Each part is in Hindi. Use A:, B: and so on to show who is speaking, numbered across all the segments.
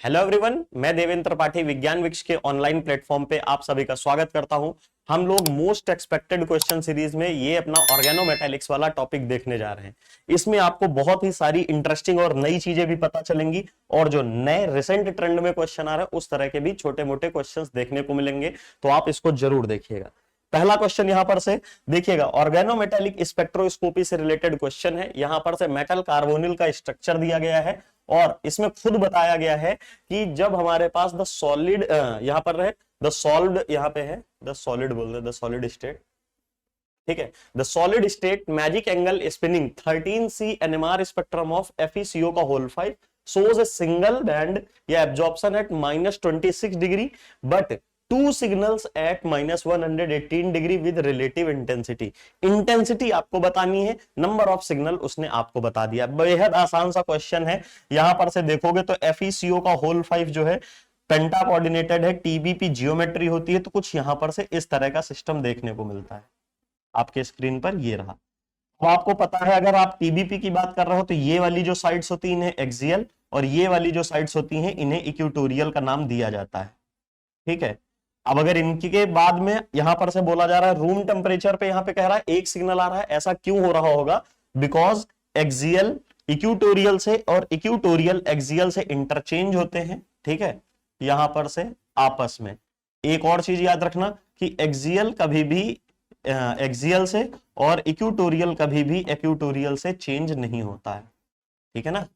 A: हेलो एवरीवन, मैं देवेंद्र त्रिपाठी विज्ञान विक्ष के ऑनलाइन प्लेटफॉर्म पे आप सभी का स्वागत करता हूं। हम लोग मोस्ट एक्सपेक्टेड क्वेश्चन सीरीज में ये अपना ऑर्गेनोमेटालिक्स वाला टॉपिक देखने जा रहे हैं। इसमें आपको बहुत ही सारी इंटरेस्टिंग और नई चीजें भी पता चलेंगी और जो नए रिसेंट ट्रेंड में क्वेश्चन आ रहे हैं उस तरह के भी छोटे मोटे क्वेश्चंस देखने को मिलेंगे, तो आप इसको जरूर देखिएगा। पहला क्वेश्चन यहां पर से देखिएगा, ऑर्गेनोमेटालिक स्पेक्ट्रोस्कोपी से रिलेटेड क्वेश्चन है। यहां पर से मेटल कार्बोनिल का स्ट्रक्चर दिया गया है और इसमें खुद बताया गया है कि जब हमारे पास द सॉलिड यहां पर रहे, द सॉल्व्ड यहां पे है, द सॉलिड बोल रहे, द सॉलिड स्टेट, ठीक है, the solid state magic angle spinning 13C NMR spectrum of FeCO का whole 5 shows a single band या absorption at -26 degree but two signals at -118 degree with relative intensity. Intensity आपको बतानी है, नंबर ऑफ सिग्नल उसने आपको बता दिया। बेहद आसान सा क्वेश्चन है। यहां पर से देखोगे तो FeCO का होल 5 जो है पेंटा कोऑर्डिनेटेड है, TBP जियोमेट्री होती है, तो कुछ यहां पर से इस तरह का सिस्टम देखने को मिलता है। आपके स्क्रीन पर ये रहा। तो आपको पता है, अगर आप TBP की बात कर रहे हो तो ये वाली जो साइड्स होती है इन्हें एक्सियल और ये वाली जो साइड्स होती हैं इन्हें इक्वेटोरियल का नाम दिया जाता है। ठीक है, अब अगर इनकी के बाद में यहां पर से बोला जा रहा है रूम टेम्परेचर पे, यहां पे कह रहा है एक सिग्नल आ रहा है, ऐसा क्यों हो रहा होगा? बिकॉज एक्सियल इक्वेटोरियल से और इक्वेटोरियल एक्सियल से इंटरचेंज होते हैं। ठीक है, यहां पर से आपस में एक और चीज याद रखना कि एक्सियल कभी भी एक्सियल से और इक्वेटोरियल कभी भी इक्वेटोरियल से चेंज नहीं होता है। ठीक है ना,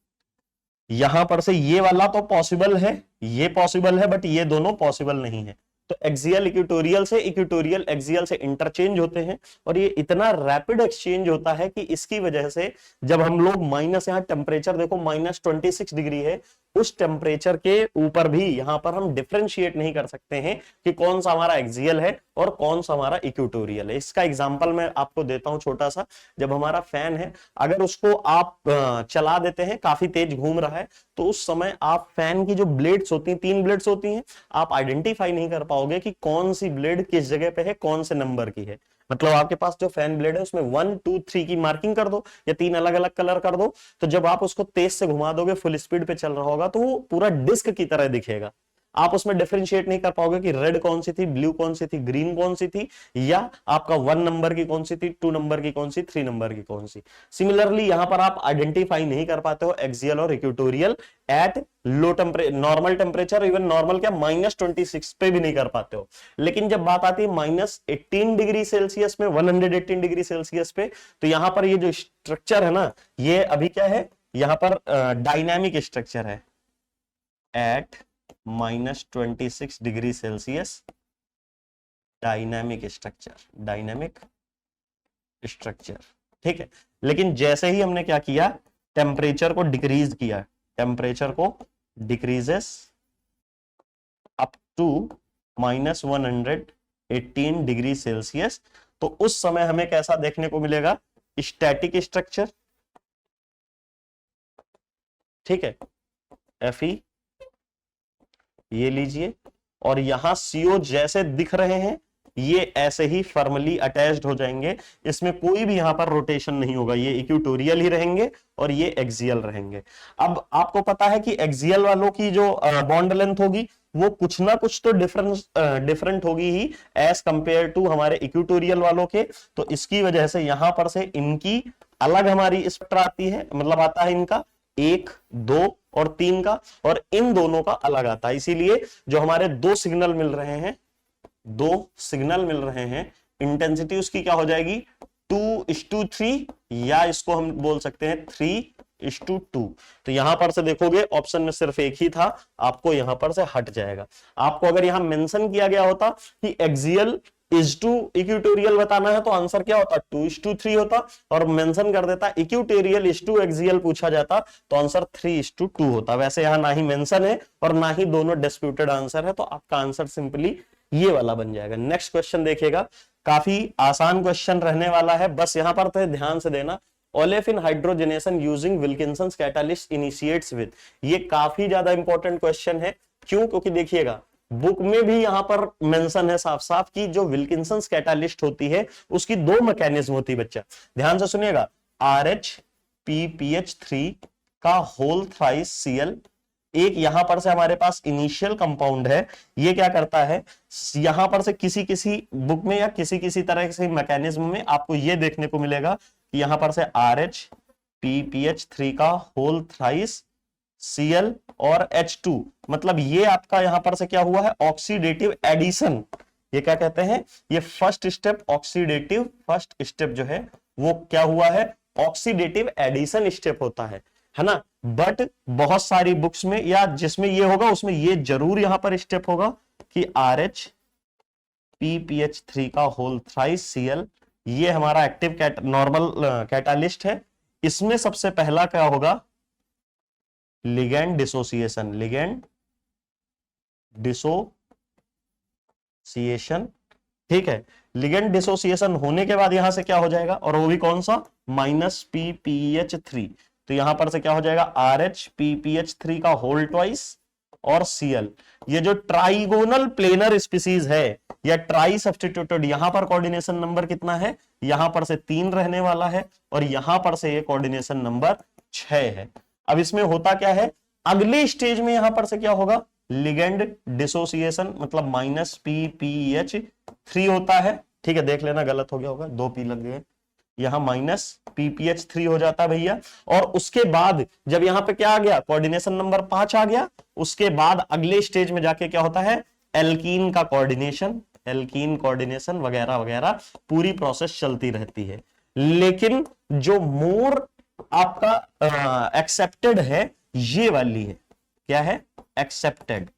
A: यहां पर से ये वाला तो पॉसिबल है, ये पॉसिबल है, बट ये दोनों पॉसिबल नहीं है। तो एक्सियल इक्वेटोरियल से इक्वेटोरियल एक्सियल से इंटरचेंज होते हैं और ये इतना रैपिड एक्सचेंज होता है कि इसकी वजह से जब हम लोग माइनस, यहाँ टेम्परेचर देखो -26 डिग्री है, उस टेम्परेचर के ऊपर भी यहां पर हम डिफरेंशिएट नहीं कर सकते हैं कि कौन सा हमारा एक्सियल है और कौन सा हमारा इक्वेटोरियल है। इसका एग्जांपल मैं आपको देता हूं छोटा सा। जब हमारा फैन है, अगर उसको आप चला देते हैं, काफी तेज घूम रहा है, तो उस समय आप फैन की जो ब्लेड्स होती हैं, 3 ब्लेड्स होती हैं, आप आइडेंटिफाई नहीं कर पाओगे कि कौन सी ब्लेड किस जगह पे है, कौन से नंबर की है। मतलब आपके पास जो फैन ब्लेड है उसमें 1 2 3 की मार्किंग कर दो या 3 अलग अलग कलर कर दो, तो जब आप उसको तेज से घुमा दोगे, फुल स्पीड पे चल रहा होगा, तो वो पूरा डिस्क की तरह दिखेगा। आप उसमें डिफरेंशिएट नहीं कर पाओगे कि रेड कौन सी थी, ब्लू कौन सी थी, ग्रीन कौन सी थी, या आपका 1 नंबर की कौन सी थी, 2 नंबर की कौन सी, 3 नंबर की कौन सी। सिमिलरली यहां पर आप आइडेंटिफाई नहीं कर पाते हो एक्सियल और equatorial at low temperature, normal temperature, even normal क्या -26 पे भी नहीं कर पाते हो। लेकिन जब बात आती है -18 डिग्री सेल्सियस में, 118 डिग्री सेल्सियस पे, तो यहां पर ये जो स्ट्रक्चर है ना, ये अभी क्या है, यहां पर डायनामिक स्ट्रक्चर है at -26 degree Celsius. Dynamic structure, dynamic structure, ठीक है। लेकिन जैसे ही हमने क्या किया, टेम्परेचर को डिक्रीज किया, टेम्परेचर को decreases up to -118 degree Celsius, तो उस समय हमें कैसा देखने को मिलेगा? Static structure. ठीक है, Fe ये लीजिए, और यहां CO जैसे दिख रहे हैं ये ऐसे ही फर्मली अटैच्ड हो जाएंगे, इसमें कोई भी यहां पर रोटेशन नहीं होगा, ये इक्वेटोरियल ही रहेंगे और ये एक्सियल रहेंगे। अब आपको पता है कि एक्सियल वालों की जो बॉन्ड लेंथ होगी वो कुछ ना कुछ तो डिफरेंट होगी ही एज कंपेयर टू हमारे इक्वेटोरियल वालों के। तो इसकी वजह से यहां पर से इनकी अलग हमारी स्पेक्ट्रा आती है, मतलब आता है इनका 1 2 और 3 का, और इन दोनों का अलग आता है। इसीलिए जो हमारे दो सिग्नल मिल रहे हैं, इंटेंसिटी उसकी क्या हो जाएगी? 2:3, या इसको हम बोल सकते हैं 3:2। तो यहां पर से देखोगे ऑप्शन में सिर्फ एक ही था, आपको यहां पर से हट जाएगा। आपको अगर यहां मेंशन किया गया होता कि एक्सियल इज टू इक्वेटोरियल बताना है, तो आंसर क्या होता? 2:3 होता, और मेंशन कर देता इक्वेटोरियल इज टू एक्सियल पूछा जाता तो आंसर 3:2 होता। वैसे यहां ना ही मेंशन है और ना ही दोनों डिस्प्यूटेड आंसर है, तो आपका आंसर सिंपली ये वाला बन जाएगा। नेक्स्ट क्वेश्चन देखिएगा, काफी आसान क्वेश्चन रहने वाला है, बस यहां पर तो ध्यान से देना। Olefin hydrogenation using Wilkinson's catalyst initiates with, ये काफी ज्यादा इंपॉर्टेंट क्वेश्चन है। क्यों? क्योंकि देखिएगा बुक में भी यहां पर मेंशन है साफ साफ कि जो विल्किंसंस कैटालिस्ट होती है उसकी 2 मैकेनिज्म होती है। बच्चा ध्यान से सुनिएगा, RH PPH3 का होल थ्राइस Cl एक यहां पर से हमारे पास इनिशियल कंपाउंड है, ये क्या करता है, यहां पर से किसी किसी बुक में या किसी किसी तरह से मैकेनिज्म में आपको ये देखने को मिलेगा कि यहां पर से RH का होल थ्राइस Cl और H2, मतलब ये आपका यहां पर से क्या हुआ है, ऑक्सीडेटिव एडिशन। ये क्या कहते हैं, ये first step oxidative, first step जो है वो क्या हुआ है, ऑक्सीडेटिव एडिशन स्टेप होता है ना। बट बहुत सारी बुक्स में या जिसमें ये होगा उसमें ये जरूर यहां पर स्टेप होगा कि RH का होल थ्राइस Cl, ये हमारा एक्टिव नॉर्मल कैटालिस्ट है। इसमें सबसे पहला क्या होगा, लिगैंड डिसोसिएशन, लिगैंड डिसोसिएशन, ठीक है। लिगेंड डिसोसिएशन होने के बाद यहां से क्या हो जाएगा, और वो भी कौन सा, -PPH3। तो यहां पर से क्या हो जाएगा, RH का होल ट्वाइस और Cl। ये जो ट्राइगोनल प्लेनर स्पीसीज है या ट्राई सब्स्टिट्यूटेड, यहां पर कोऑर्डिनेशन नंबर कितना है, यहां पर से 3 रहने वाला है और यहां पर से ये कोऑर्डिनेशन नंबर 6 है। अब इसमें होता क्या है, अगले स्टेज में यहां पर से क्या होगा, लिगेंड डिसोसिएशन, मतलब -PPH3 होता है, ठीक है। देख लेना गलत हो गया होगा, 2 P लग गए, यहां -PPH3 हो जाता है भैया। और उसके बाद जब यहां पे क्या आ गया, कोऑर्डिनेशन नंबर 5 आ गया, उसके बाद अगले स्टेज में जाके क्या होता है, एल्कीन का कोऑर्डिनेशन, एल्कीन कोऑर्डिनेशन वगैरह वगैरह पूरी प्रोसेस चलती रहती है। लेकिन जो मोर आपका एक्सेप्टेड है ये वाली है, क्या है, एक्सेप्टेड,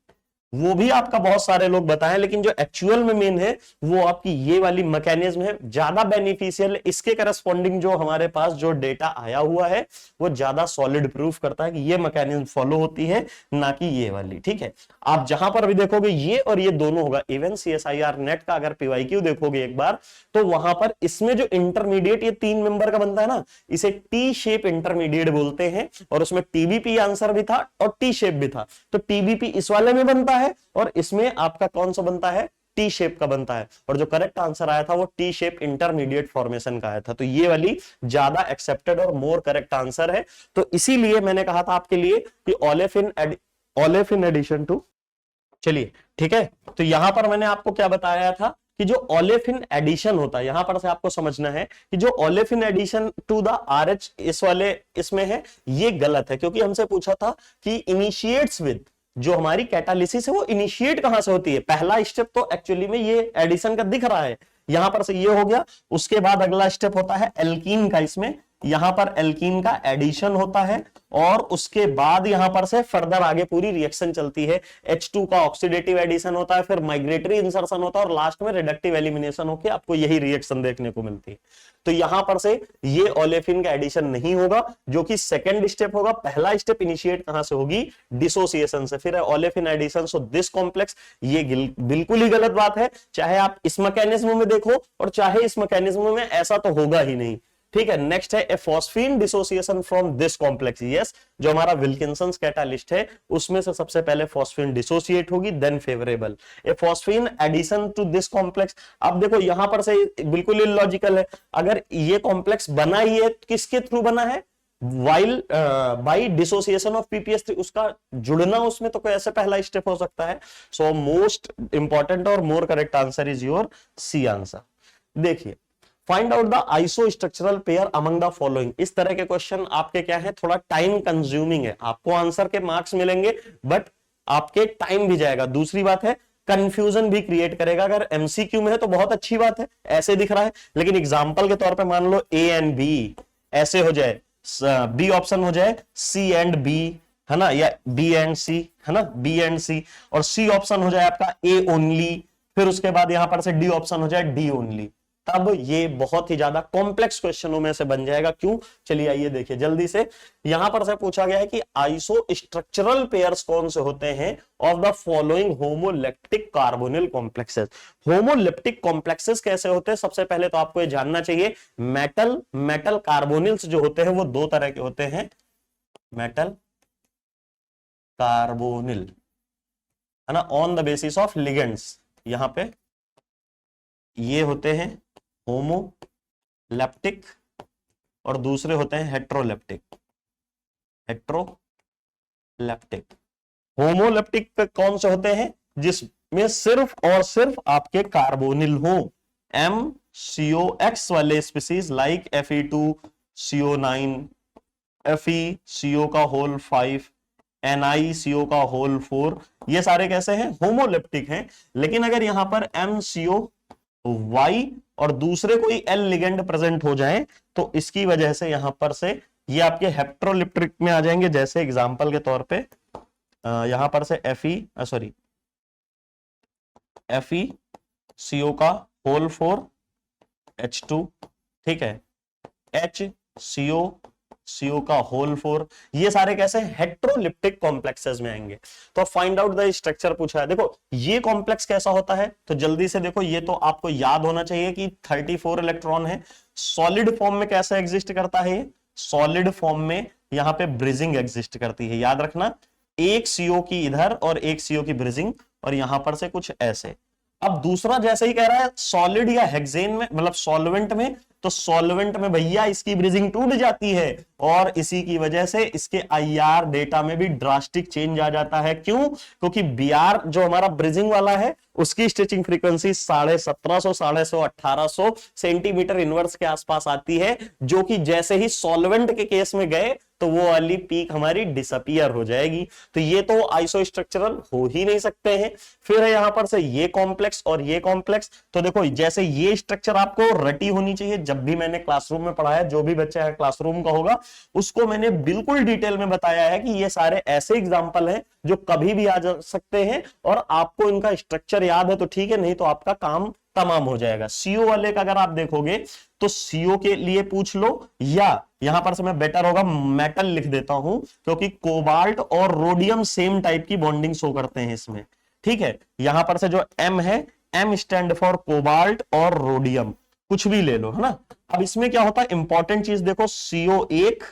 A: वो भी आपका बहुत सारे लोग बताएं, लेकिन जो एक्चुअल में मेन है वो आपकी ये वाली मैकेनिज्म है, ज्यादा बेनिफिशियल। इसके करस्पॉन्डिंग जो हमारे पास जो डेटा आया हुआ है वो ज्यादा सॉलिड प्रूफ करता है कि ये मैकेनिज्म फॉलो होती है, ना कि ये वाली, ठीक है। आप जहां पर भी देखोगे ये और ये दोनों होगा। इवन CSIR नेट का अगर PYQ देखोगे एक बार, तो वहां पर इसमें जो इंटरमीडिएट ये 3 मेंबर का बनता है ना, इसे टी शेप इंटरमीडिएट बोलते हैं। और उसमें TBP आंसर भी था और टी शेप भी था। तो TBP इस वाले में बनता है और इसमें आपका कौन सा बनता है, टी शेप का बनता है। और जो करेक्ट आंसर आया था वो टी शेप इंटरमीडिएट फॉर्मेशन का आया था। तो ये वाली ज्यादा एक्सेप्टेड और मोर करेक्ट आंसर है। तो इसीलिए मैंने कहा था आपके लिए कि ओलेफिन एडिशन टू, चलिए ठीक है। तो यहां पर मैंने आपको क्या बताया था कि जो ओलेफिन एडिशन होता है, यहां पर से आपको समझना है कि जो olefin addition to the RH इस वाले इसमें है, ये गलत है। क्योंकि हमसे पूछा था कि इनिशिएट्स विद, जो हमारी कैटालिसिस है वो इनिशिएट कहां से होती है, पहला स्टेप तो एक्चुअली में ये एडिशन का दिख रहा है, यहां पर से ये हो गया। उसके बाद अगला स्टेप होता है एल्कीन का, इसमें यहां पर एल्कीन का एडिशन होता है और उसके बाद यहां पर से फर्दर आगे पूरी रिएक्शन चलती है। H2 का ऑक्सीडेटिव एडिशन होता है, फिर माइग्रेटरी इंसर्शन होता है और लास्ट में रिडक्टिव एलिमिनेशन होकर आपको यही रिएक्शन देखने को मिलती है। तो यहां पर से ये ओलेफिन का एडिशन नहीं होगा, जो कि सेकंड स्टेप होगा। पहला स्टेप इनिशिएट कहां से होगी, डिसोसिएशन से, फिर olefin addition. So this complex, ये बिल्कुल ही गलत बात है। चाहे आप इस मैकेनिज्म में देखो और चाहे इस मैकेनिज्म में, ऐसा तो होगा ही नहीं, ठीक है। नेक्स्ट है a phosphine dissociation from this complex. Yes, जो हमारा विल्किंसंस कैटालिस्ट है उसमें से सबसे पहले फॉस्फीन डिसोसिएट होगी, then favourable a phosphine addition to this complex. अब देखो यहां पर से बिल्कुल इलॉजिकल है, अगर ये कॉम्प्लेक्स बना ही है किसके थ्रू बना है, while by dissociation of PPH3, उसका जुड़ना उसमें तो कोई ऐसे पहला स्टेप हो सकता है। सो मोस्ट इंपॉर्टेंट और more correct answer is your C answer. देखिए, find out the isostructural pair among the following. इस तरह के क्वेश्चन आपके क्या है, थोड़ा टाइम कंज्यूमिंग है। आपको आंसर के मार्क्स मिलेंगे बट आपके टाइम भी जाएगा। दूसरी बात है, कंफ्यूजन भी क्रिएट करेगा। अगर MCQ में है तो बहुत अच्छी बात है, ऐसे दिख रहा है, लेकिन एग्जाम्पल के तौर पे मान लो A एंड B ऐसे हो जाए, B ऑप्शन हो जाए C एंड B, है ना, या B एंड C, है ना, B एंड C, और C ऑप्शन हो जाए आपका A ओनली, फिर उसके बाद यहां पर से D ऑप्शन हो जाए D ओनली, तब ये बहुत ही ज्यादा कॉम्प्लेक्स क्वेश्चनों में से बन जाएगा। क्यों, चलिए आइए देखिए जल्दी से। यहां पर से पूछा गया है कि आइसो स्ट्रक्चरल पेयर्स कौन से होते हैं of the following homoleptic carbonyl complexes. Homoleptic complexes कैसे होते हैं, सबसे पहले तो आपको ये जानना चाहिए, मेटल कार्बोनिल्स जो होते हैं वो 2 तरह के होते हैं, मेटल कार्बोनिल, है ना, on the basis of ligands. यहां पे ये होते हैं होमोलेप्टिक और दूसरे होते हैं हेट्रोलेप्टिक, हेट्रोलेप्टिक। होमोलेप्टिक कौन से होते हैं? जिसमें सिर्फ और सिर्फ आपके कार्बोनिल हो। MCOX वाले स्पीसीज लाइक Fe2CO9, FeCO का होल 5, NiCO का होल 4, ये सारे कैसे हैं? होमोलेप्टिक हैं। लेकिन अगर यहां पर MCOY और दूसरे कोई L लिगेंड प्रेजेंट हो जाए तो इसकी वजह से यहां पर से ये आपके हेप्ट्रोलिप्टिक में आ जाएंगे। जैसे एग्जांपल के तौर पे यहां पर से FeCO का होल 4 H2, ठीक है, HCO का होल 4, ये सारे कैसे? हेट्रोलिप्टिक कॉम्प्लेक्सेस में आएंगे। तो फाइंड आउट द स्ट्रक्चर पूछा है। देखो ये कॉम्प्लेक्स कैसा होता है, तो जल्दी से देखो, ये तो आपको याद होना चाहिए कि 34 इलेक्ट्रॉन है। सॉलिड फॉर्म में कैसे एग्जिस्ट करता है? सॉलिड फॉर्म में यहां पे ब्रिजिंग एग्जिस्ट करती है, याद रखना। एक CO की इधर और एक CO की ब्रिजिंग, और यहां पर से कुछ ऐसे। अब दूसरा जैसे ही कह रहा है सॉलिड या हेक्सेन में, मतलब सॉल्वेंट में, तो सॉल्वेंट में भैया इसकी ब्रिजिंग टूट जाती है और इसी की वजह से इसके IR डेटा में भी ड्रास्टिक चेंज आ जाता है। क्यों? क्योंकि Br जो हमारा ब्रिजिंग वाला है उसकी स्ट्रेचिंग फ्रीक्वेंसी 1750 1800 सेंटीमीटर इनवर्स के आसपास आती है, जो कि जैसे ही सॉल्वेंट के केस में गए तो वो वाली पीक हमारी डिसअपियर हो जाएगी। तो ये तो आइसो स्ट्रक्चरल हो ही नहीं सकते हैं। फिर है यहां पर से ये कॉम्प्लेक्स और ये कॉम्प्लेक्स। तो देखो जैसे ये स्ट्रक्चर आपको रटी होनी चाहिए। जब भी मैंने क्लासरूम में पढ़ाया, जो भी बच्चा क्लासरूम का होगा उसको मैंने बिल्कुल डिटेल में बताया है कि ये सारे ऐसे एग्जाम्पल हैं जो कभी भी आ जा सकते हैं, और आपको इनका स्ट्रक्चर याद है तो ठीक है, नहीं तो आपका काम तमाम हो जाएगा। CO वाले का अगर आप देखोगे तो CO के लिए पूछ लो, या यहां पर से मैं बेटर होगा मेटल लिख देता हूं, क्योंकि कोबाल्ट और रोडियम सेम टाइप की बॉन्डिंग शो करते हैं इसमें, ठीक है। यहां पर से जो M है, M स्टैंड फॉर कोबाल्ट और रोडियम, कुछ भी ले लो, है ना। अब इसमें क्या होता है, इंपॉर्टेंट चीज देखो, CO1,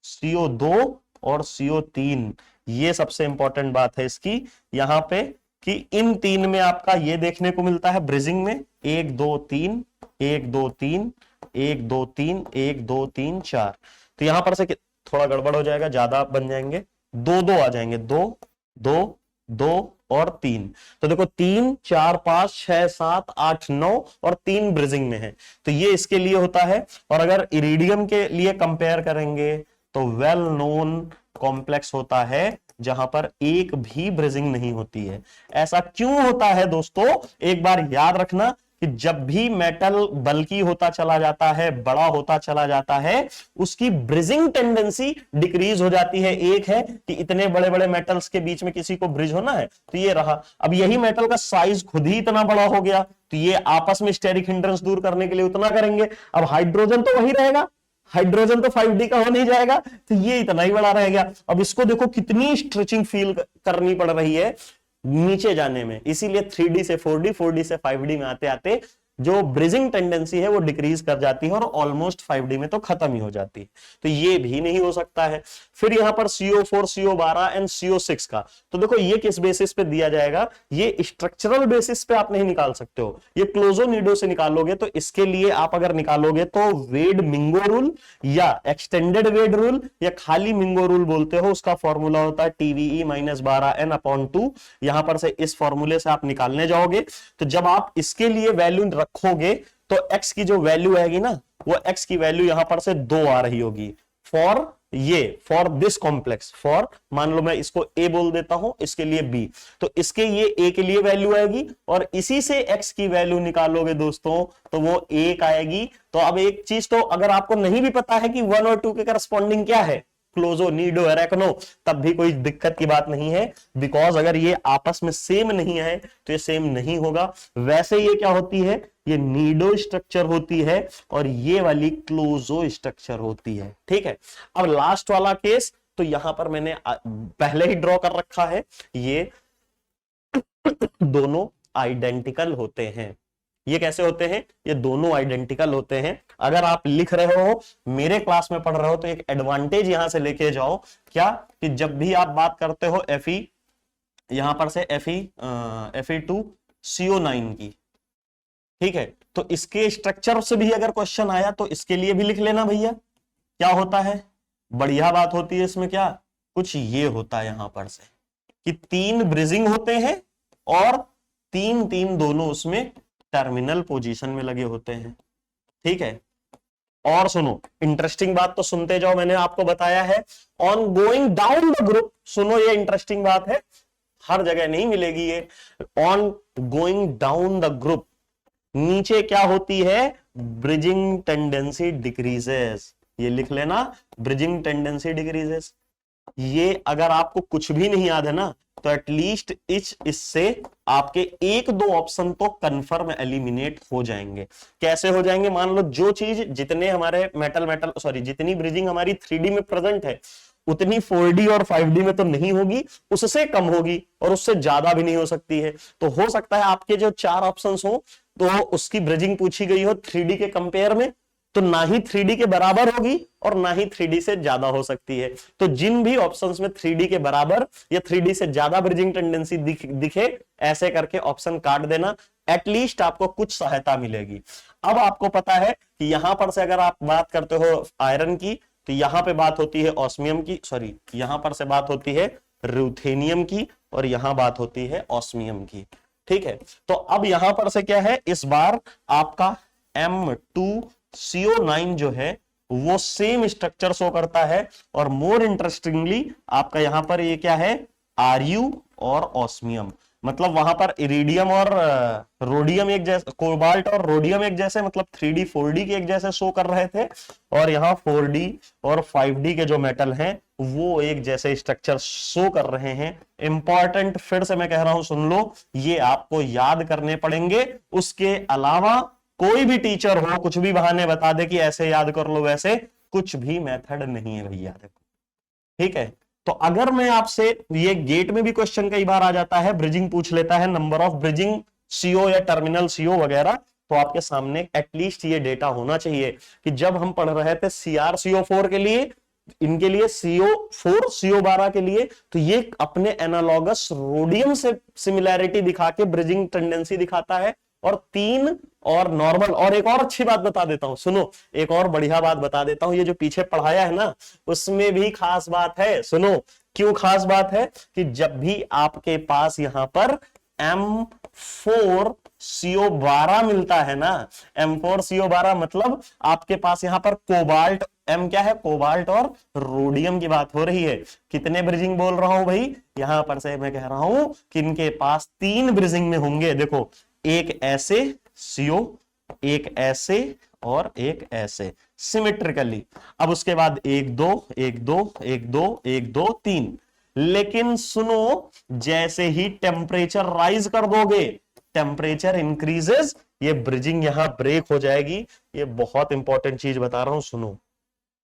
A: CO2 और CO3, ये सबसे इंपॉर्टेंट बात है इसकी यहां पे, कि इन तीन में आपका ये देखने को मिलता है ब्रिजिंग में 1 2 3 1 2 3 1 2 3 1 2 3 4। तो यहां पर से थोड़ा गड़बड़ हो जाएगा, ज्यादा बन जाएंगे, 2 2 आ जाएंगे, 2 2 2 और 3। तो देखो 3 4 5 6 7 8 9 और 3 ब्रिजिंग में है, तो ये इसके लिए होता है। और अगर इरिडियम के लिए कंपेयर करेंगे तो वेल नोन कॉम्प्लेक्स होता है जहां पर एक भी ब्रिजिंग नहीं होती है। ऐसा क्यों होता है दोस्तों, एक बार याद रखना कि जब भी मेटल बल्की होता चला जाता है, बड़ा होता चला जाता है, उसकी ब्रिजिंग टेंडेंसी डिक्रीज हो जाती है। एक है कि इतने बड़े बड़े मेटल्स के बीच में किसी को ब्रिज होना है, तो ये रहा। अब यही मेटल का साइज खुद ही इतना बड़ा हो गया, तो ये आपस में स्टेरिक हिंड्रेंस दूर करने के लिए उतना करेंगे। अब हाइड्रोजन तो वही रहेगा, हाइड्रोजन तो 5D का हो नहीं जाएगा, तो ये इतना ही बड़ा रह गया। अब इसको देखो कितनी स्ट्रेचिंग फील करनी पड़ रही है नीचे जाने में, इसीलिए 3D से 4D, 4D से 5D में आते आते जो ब्रिजिंग टेंडेंसी है वो डिक्रीज कर जाती है और ऑलमोस्ट 5D में तो खत्म ही हो जाती है। तो ये भी नहीं हो सकता है। फिर यहां पर CO4, CO12 एंड CO6 का, तो देखो ये किस बेसिस पे दिया जाएगा, ये स्ट्रक्चरल बेसिस पे आप नहीं निकाल सकते हो, ये क्लोजोनिडो से निकालोगे। तो इसके लिए आप अगर निकालोगे तो वेड मिंगो रूल या एक्सटेंडेड वेड रूल या खाली मिंगो रूल बोलते हो, उसका फॉर्मूला होता है TVE - 12N/2। यहां पर से इस फॉर्मूले से आप निकालने जाओगे, तो जब आप इसके लिए वैल्यू रखोगे तो x की जो वैल्यू आएगी ना, वो x की वैल्यू यहां पर से 2 आ रही होगी फॉर दिस कॉम्प्लेक्स। फॉर मान लो मैं इसको A बोल देता हूं, इसके लिए B, तो इसके ये A के लिए वैल्यू आएगी, और इसी से x की वैल्यू निकालोगे दोस्तों तो वो 1 आएगी। तो अब एक चीज तो अगर आपको नहीं भी पता है कि 1 और 2 के करस्पॉन्डिंग क्या है, क्लोजो नीडो एरेक्नो, तब भी कोई दिक्कत की बात नहीं है, बिकॉज अगर ये आपस में सेम नहीं है तो ये सेम नहीं होगा। वैसे ये क्या होती है, ये नीडो स्ट्रक्चर होती है और ये वाली क्लोजो स्ट्रक्चर होती है, ठीक है। अब लास्ट वाला केस, तो यहां पर मैंने पहले ही ड्रॉ कर रखा है, ये दोनों आइडेंटिकल होते हैं। ये कैसे होते हैं, ये दोनों आइडेंटिकल होते हैं। अगर आप लिख रहे हो, मेरे क्लास में पढ़ रहे हो, तो एक एडवांटेज यहां से लेके जाओ, क्या कि जब भी आप बात करते हो Fe, यहां पर से Fe2CO9 की, ठीक है, तो इसके स्ट्रक्चर से भी अगर क्वेश्चन आया तो इसके लिए भी लिख लेना भैया। क्या होता है, बढ़िया बात होती है इसमें, क्या कुछ ये होता है यहां पर से, कि 3 ब्रिजिंग होते हैं और 3 दोनों उसमें टर्मिनल पोजीशन में लगे होते हैं। ठीक है, और सुनो इंटरेस्टिंग बात तो सुनते जाओ, मैंने आपको बताया है on going down the group, सुनो ये इंटरेस्टिंग बात है, हर जगह नहीं मिलेगी ये। On going down the group नीचे क्या होती है, ब्रिजिंग टेंडेंसी डिक्रीजेस, ये लिख लेना, ब्रिजिंग टेंडेंसी डिक्रीजेस। ये अगर आपको कुछ भी नहीं याद है ना, तो एटलीस्ट इससे आपके 1-2 ऑप्शन तो कंफर्म एलिमिनेट हो जाएंगे। कैसे हो जाएंगे, मान लो जो चीज जितने हमारे जितनी ब्रिजिंग हमारी 3D में प्रेजेंट है उतनी 4D और 5D में तो नहीं होगी, उससे कम होगी और उससे ज्यादा भी नहीं हो सकती है। तो हो सकता है आपके जो 4 ऑप्शंस हो तो उसकी ब्रिजिंग पूछी गई हो 3D के कंपेयर में, तो ना ही 3D के बराबर होगी और ना ही 3D से ज्यादा हो सकती है। तो जिन भी ऑप्शंस में 3D के बराबर या 3D से ज्यादा ब्रिजिंग टेंडेंसी दिखे, ऐसे करके ऑप्शन काट देना, एटलीस्ट आपको कुछ सहायता मिलेगी। अब आपको पता है कि यहां पर से अगर आप बात करते हो आयरन की, तो यहां पे बात होती है ऑस्मियम की, यहां पर से बात होती है रुथेनियम की, और यहां बात होती है ऑस्मियम की। ठीक है, तो अब यहां पर से क्या है, इस बार आपका M2CO9 जो है वो सेम स्ट्रक्चर शो करता है, और मोर इंटरेस्टिंगली आपका यहां पर ये क्या है, Ru और ऑस्मियम, मतलब वहां पर इरिडियम और रोडियम एक जैसे, कोबाल्ट और रोडियम एक जैसे, मतलब 3D 4D के एक जैसे शो कर रहे थे, और यहाँ 4D और 5D के जो मेटल हैं वो एक जैसे स्ट्रक्चर शो कर रहे हैं। इंपॉर्टेंट, फिर से मैं कह रहा हूं सुन लो, ये आपको याद करने पड़ेंगे। उसके अलावा कोई भी टीचर हो कुछ भी बहाने बता दे कि ऐसे याद कर लो, वैसे कुछ भी मेथड नहीं है भैया, देखो। ठीक है, तो अगर मैं आपसे, ये गेट में भी क्वेश्चन कई बार आ जाता है, ब्रिजिंग पूछ लेता है, नंबर ऑफ ब्रिजिंग सीओ या टर्मिनल सीओ वगैरह, तो आपके सामने एटलीस्ट ये डेटा होना चाहिए कि जब हम पढ़ रहे थे CrCO4 के लिए, इनके लिए CO4 CO12 के लिए, तो ये अपने एनालॉगस रोडियम से सिमिलैरिटी दिखा के ब्रिजिंग टेंडेंसी दिखाता है, और 3 और नॉर्मल। और एक और अच्छी बात बता देता हूं, सुनो एक और बढ़िया बात बता देता हूं, ये जो पीछे पढ़ाया है ना उसमें भी खास बात है, सुनो क्यों खास बात है, कि जब भी आपके पास यहां पर M4CO12 मिलता है ना, M4CO12 मतलब आपके पास यहां पर कोबाल्ट, M क्या है, कोबाल्ट और रोडियम की बात हो रही है। कितने ब्रिजिंग बोल रहा हूं भाई, यहां पर से मैं कह रहा हूं कि इनके पास 3 ब्रिजिंग में होंगे, देखो एक ऐसे CO, एक ऐसे और एक ऐसे सिमेट्रिकली। अब उसके बाद 1 2 1 2 1 2 1 2 3। लेकिन सुनो, जैसे ही टेम्परेचर राइज कर दोगे, टेम्परेचर इंक्रीजेस, ये ब्रिजिंग यहां ब्रेक हो जाएगी। ये बहुत इंपॉर्टेंट चीज बता रहा हूं, सुनो।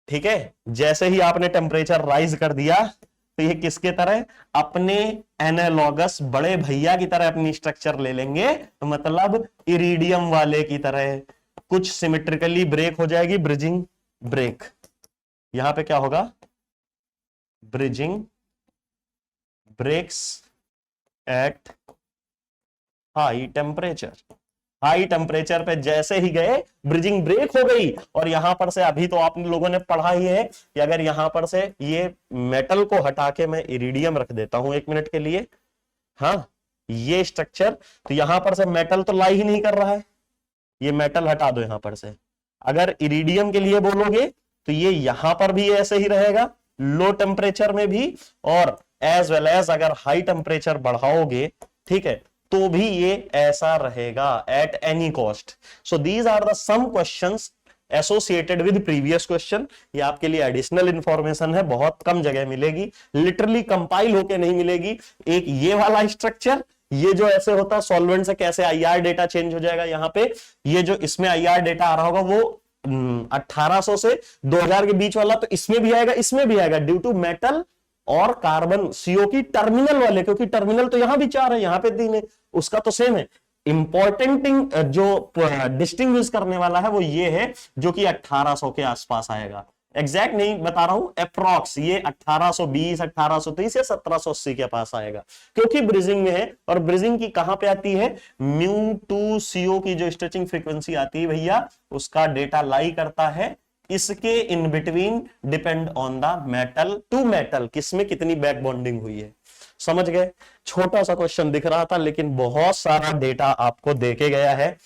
A: ठीक है, जैसे ही आपने टेम्परेचर राइज कर दिया, तो ये किसके तरह, अपने एनालॉगस बड़े भैया की तरह अपनी स्ट्रक्चर ले लेंगे, मतलब इरिडियम वाले की तरह कुछ सिमेट्रिकली ब्रेक हो जाएगी, ब्रिजिंग ब्रेक। यहां पे क्या होगा, bridging breaks at high temperature. High temperature पे जैसे ही गए ब्रिजिंग ब्रेक हो गई। और यहां पर से अभी तो आप लोगों ने पढ़ा ही है कि अगर यहां पर से ये मेटल को हटा के मैं इरिडियम रख देता हूं 1 मिनट के लिए, हाँ ये स्ट्रक्चर, तो यहां पर से मेटल तो लाई ही नहीं कर रहा है, ये मेटल हटा दो यहां पर से। अगर इरिडियम के लिए बोलोगे तो ये यहां पर भी ऐसे ही रहेगा, लो टेम्परेचर में भी, और एज वेल एज अगर हाई टेम्परेचर बढ़ाओगे, ठीक है, तो भी ये ऐसा रहेगा at any cost. So these are the some questions associated with previous question. ये आपके लिए एडिशनल इंफॉर्मेशन है, बहुत कम जगह मिलेगी, लिटरली कंपाइल होके नहीं मिलेगी। एक ये वाला स्ट्रक्चर, ये जो ऐसे होता है सॉल्वेंट से कैसे आईआर डेटा चेंज हो जाएगा, यहाँ पे ये जो इसमें आईआर डेटा आ रहा होगा वो 1800 से 2000 के बीच वाला, तो इसमें भी आएगा, इसमें भी आएगा, ड्यू टू मेटल और कार्बन सीओ की टर्मिनल वाले, क्योंकि टर्मिनल तो यहां भी 4 है, यहां पे 3 है, उसका तो सेम है। इंपॉर्टेंट जो डिस्टिंग्विश करने वाला है वो ये है, जो कि 1800 के आसपास आएगा। एग्जैक्ट नहीं बता रहा हूं, अप्रॉक्स ये 1820, 1830 या 1780 के पास आएगा, क्योंकि ब्रिजिंग में है। और ब्रिजिंग की कहां पे आती है, μ2CO की जो स्ट्रेचिंग फ्रीक्वेंसी आती है भैया, उसका डेटा लाई करता है इसके in between, depend on the metal to metal, किसमें कितनी बैक बॉन्डिंग हुई है। समझ गए? छोटा सा क्वेश्चन दिख रहा था लेकिन बहुत सारा डेटा आपको देके गया है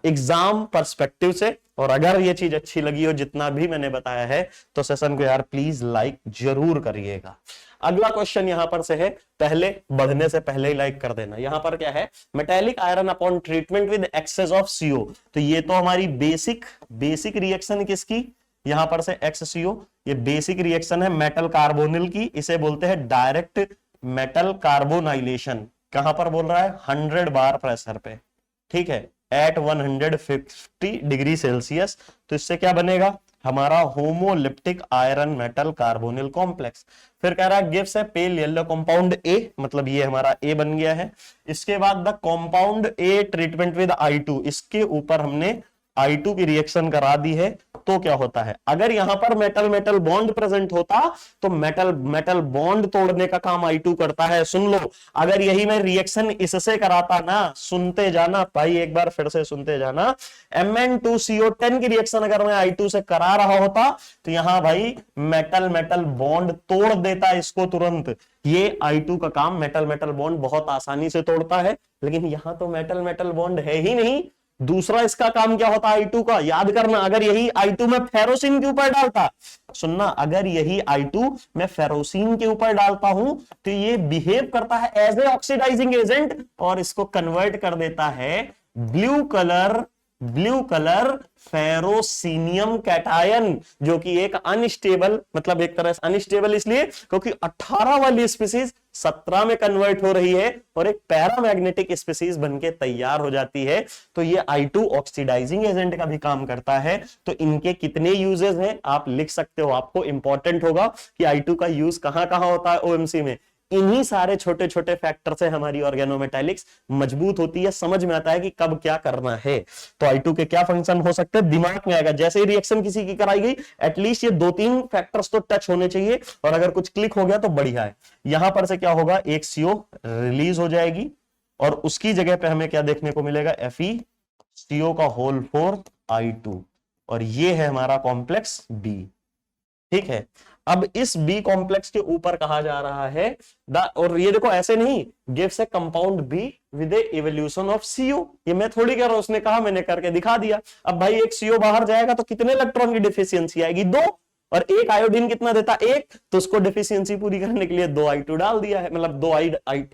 A: एग्जाम पर्सपेक्टिव से। और अगर ये चीज अच्छी लगी हो जितना भी मैंने बताया है तो सेशन को यार प्लीज लाइक जरूर करिएगा। अगला क्वेश्चन यहां पर से है, पहले बढ़ने से पहले ही लाइक कर देना। यहां पर क्या है, metallic iron upon treatment with excess of CO. तो ये तो हमारी बेसिक रिएक्शन किसकी, यहां पर से XCO, ये बेसिक रिएक्शन है मेटल कार्बोनिल की, इसे बोलते हैं डायरेक्ट मेटल कार्बोनाइलेशन। कहां पर बोल रहा है, 100 बार प्रेशर पे, ठीक है, एट 150 डिग्री सेल्सियस। तो इससे क्या बनेगा, हमारा homoleptic iron metal carbonyl complex. फिर कह रहा है gives A pale yellow compound A, मतलब ये हमारा ए बन गया है। इसके बाद the compound A treatment with I2, इसके ऊपर हमने I2 की रिएक्शन करा दी है। तो क्या होता है, अगर यहां पर मेटल मेटल बॉन्ड प्रेजेंट होता तो मेटल मेटल बॉन्ड तोड़ने का काम I2 करता है। सुन लो, अगर यही मैं रिएक्शन इससे कराता ना, सुनते जाना भाई, एक बार फिर से सुनते जाना, Mn2CO10 की रिएक्शन अगर मैं I2 से करा रहा होता तो यहां भाई मेटल मेटल बॉन्ड तोड़ देता इसको तुरंत। ये I2 का काम मेटल मेटल बॉन्ड बहुत आसानी से तोड़ता है, लेकिन यहां तो मेटल मेटल बॉन्ड है ही नहीं। दूसरा इसका काम क्या होता है I2 का, याद करना, अगर यही I2 में फेरोसिन के ऊपर डालता, सुनना, अगर यही I2 मैं फेरोसिन के ऊपर डालता हूं तो ये बिहेव करता है एज ए ऑक्सीडाइजिंग एजेंट और इसको कन्वर्ट कर देता है ब्लू कलर फेरोसिनियम कैटायन, जो कि एक अनस्टेबल, मतलब एक तरह से अनस्टेबल इसलिए क्योंकि 18 वाली स्पीसीज 17 में कन्वर्ट हो रही है और एक पैरामैग्नेटिक स्पीसीज बनके तैयार हो जाती है। तो ये I2 ऑक्सीडाइजिंग एजेंट का भी काम करता है। तो इनके कितने यूजेस हैं आप लिख सकते हो, आपको इंपॉर्टेंट होगा कि I2 का यूज कहां कहां होता है OMC में। इन्हीं सारे छोटे छोटे फैक्टर से हमारी ऑर्गेनोमेटालिक्स मजबूत होती है, समझ में आता है कि कब क्या करना है। तो I2 के क्या फंक्शन हो सकते हैं, दिमाग में आएगा। जैसे ही रिएक्शन किसी की कराई गई, एटलीस्ट ये 2-3 फैक्टर्स तो टच होने चाहिए, और अगर कुछ क्लिक हो गया तो बढ़िया है। यहां पर से क्या होगा, एक CO रिलीज हो जाएगी और उसकी जगह पे हमें क्या देखने को मिलेगा, FeCO का होल 4 I2, और ये है हमारा कॉम्प्लेक्स B। ठीक है, अब इस बी कॉम्प्लेक्स के ऊपर कहा जा रहा है और ये देखो ऐसे नहीं, gives A compound be with evolution of CO। ये मैं थोड़ी कह रहा हूं, उसने कहा, मैंने करके दिखा दिया। अब भाई एक CO बाहर जाएगा तो कितने इलेक्ट्रॉन की डिफिशियंसी आएगी, 2, और एक आयोडीन कितना देता, 1, तो उसको डिफिशियंसी पूरी करने के लिए 2 I2 डाल दिया है, मतलब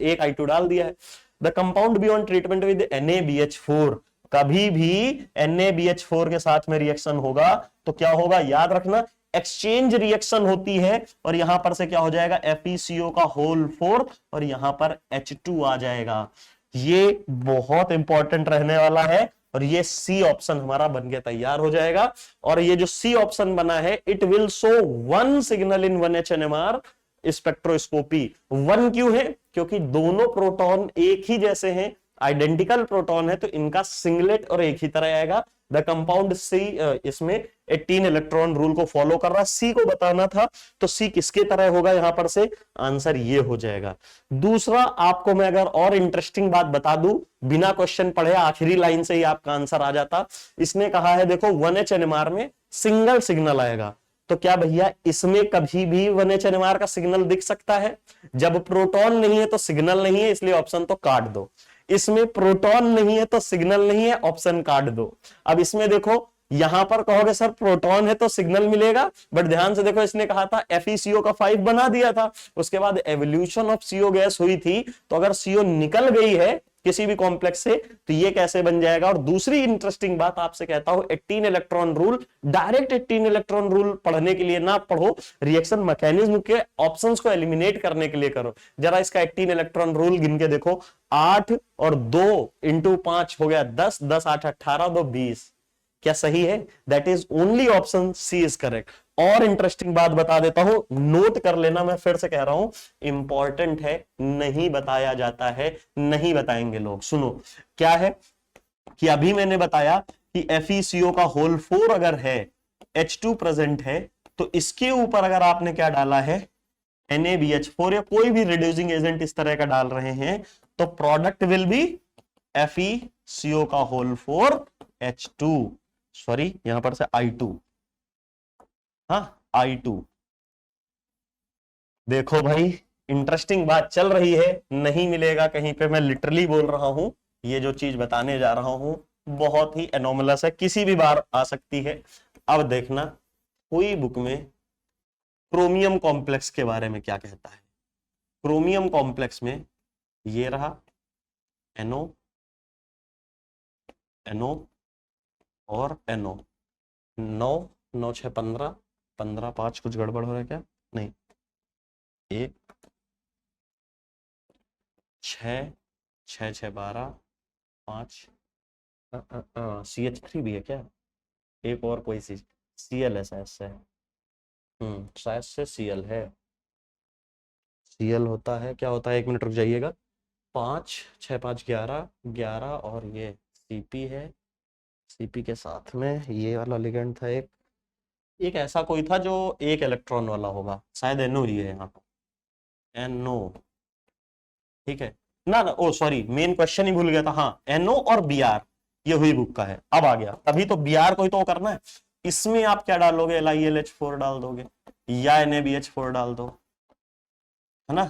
A: 1 I2 डाल दिया है। The compound be on treatment with NaBH4, कभी भी NaBH4 के साथ में रिएक्शन होगा तो क्या होगा, याद रखना, एक्सचेंज रिएक्शन होती है, और यहां पर से क्या हो जाएगा, FeCO का होल 4 और यहां पर H2 आ जाएगा। ये बहुत इंपॉर्टेंट रहने वाला है, और ये C ऑप्शन हमारा बन के तैयार हो जाएगा। और ये जो C ऑप्शन बना है, it will show 1 signal in 1H NMR spectroscopy. 1 क्यों है, क्योंकि दोनों प्रोटॉन एक ही जैसे हैं, आइडेंटिकल प्रोटॉन है, तो इनका सिंगलेट और एक ही तरह आएगा। द कंपाउंड C इसमें 18 इलेक्ट्रॉन रूल को फॉलो कर रहा है, C को बताना था, तो C किसके तरह होगा, यहां पर से आंसर ये हो जाएगा। दूसरा, आपको मैं अगर और इंटरेस्टिंग बात बता दूं, बिना क्वेश्चन पढ़े आखिरी लाइन से ही आपका आंसर आ जाता। इसने कहा है देखो 1H NMR में सिंगल सिग्नल आएगा, तो क्या भैया इसमें कभी भी 1H NMR का सिग्नल दिख सकता है? जब प्रोटॉन नहीं है तो सिग्नल नहीं है, इसलिए ऑप्शन तो काट दो। इसमें प्रोटॉन नहीं है तो सिग्नल नहीं है, ऑप्शन काट दो। अब इसमें देखो, यहां पर कहोगे सर प्रोटॉन है तो सिग्नल मिलेगा, बट ध्यान से देखो, इसने कहा था FeCO का 5 बना दिया था, उसके बाद एवोल्यूशन ऑफ CO गैस हुई थी, तो अगर CO निकल गई है किसी भी कॉम्प्लेक्स से तो ये कैसे बन जाएगा। और दूसरी इंटरेस्टिंग बात आपसे कहता हूं, 18 electron rule, direct 18 electron rule पढ़ने के लिए ना पढ़ो, रिएक्शन मैकेनिज्म के ऑप्शंस को एलिमिनेट करने के लिए करो। जरा इसका 18 इलेक्ट्रॉन रूल गिन के देखो, 8 और 2 इंटू 5 हो गया 10, 10 8 18, 2 20। क्या सही है? That is only option C is correct. और इंटरेस्टिंग बात बता देता हूं, नोट कर लेना, मैं फिर से कह रहा हूं, इंपॉर्टेंट है, नहीं बताया जाता है, नहीं बताएंगे लोग। सुनो क्या है कि अभी मैंने बताया कि FeCO का होल 4 अगर है, H2 प्रेजेंट है, तो इसके ऊपर अगर आपने क्या डाला है, NaBH4 या कोई भी रिड्यूसिंग एजेंट इस तरह का डाल रहे हैं, तो प्रोडक्ट विल बी FeCO का होल 4 H2, सॉरी यहां पर से I2, हाँ I2। देखो भाई इंटरेस्टिंग बात चल रही है, नहीं मिलेगा कहीं पे, मैं लिटरली बोल रहा हूं, ये जो चीज बताने जा रहा हूं बहुत ही एनोमलस है, किसी भी बार आ सकती है। अब देखना कोई बुक में क्रोमियम कॉम्प्लेक्स के बारे में क्या कहता है। क्रोमियम कॉम्प्लेक्स में ये रहा NO, NO और NO, 9 9 6 15, 15 5 कुछ गड़बड़ हो रहा है क्या, नहीं, 1 6 6 6 12 5, CH3 भी है क्या, एक और कोई चीज, Cl है शायद से, शायद से Cl है, Cl होता है, क्या होता है, 1 मिनट रुक जाइएगा, 5 6 5 11 11 और ये Cp है, Cp के साथ में ये वाला लिगेंड था, एक ऐसा कोई था जो एक इलेक्ट्रॉन वाला होगा, शायद NO ही है यहाँ पर, NO, ठीक है ना, ओ सॉरी, मेन क्वेश्चन ही भूल गया था, हाँ NO और Br, ये हुई बुक का है, अब आ गया, तभी तो Br को ही तो करना है, इसमें आप क्या डालोगे, LiLH4 डाल दोगे या NaBH4 डाल दो, है ना,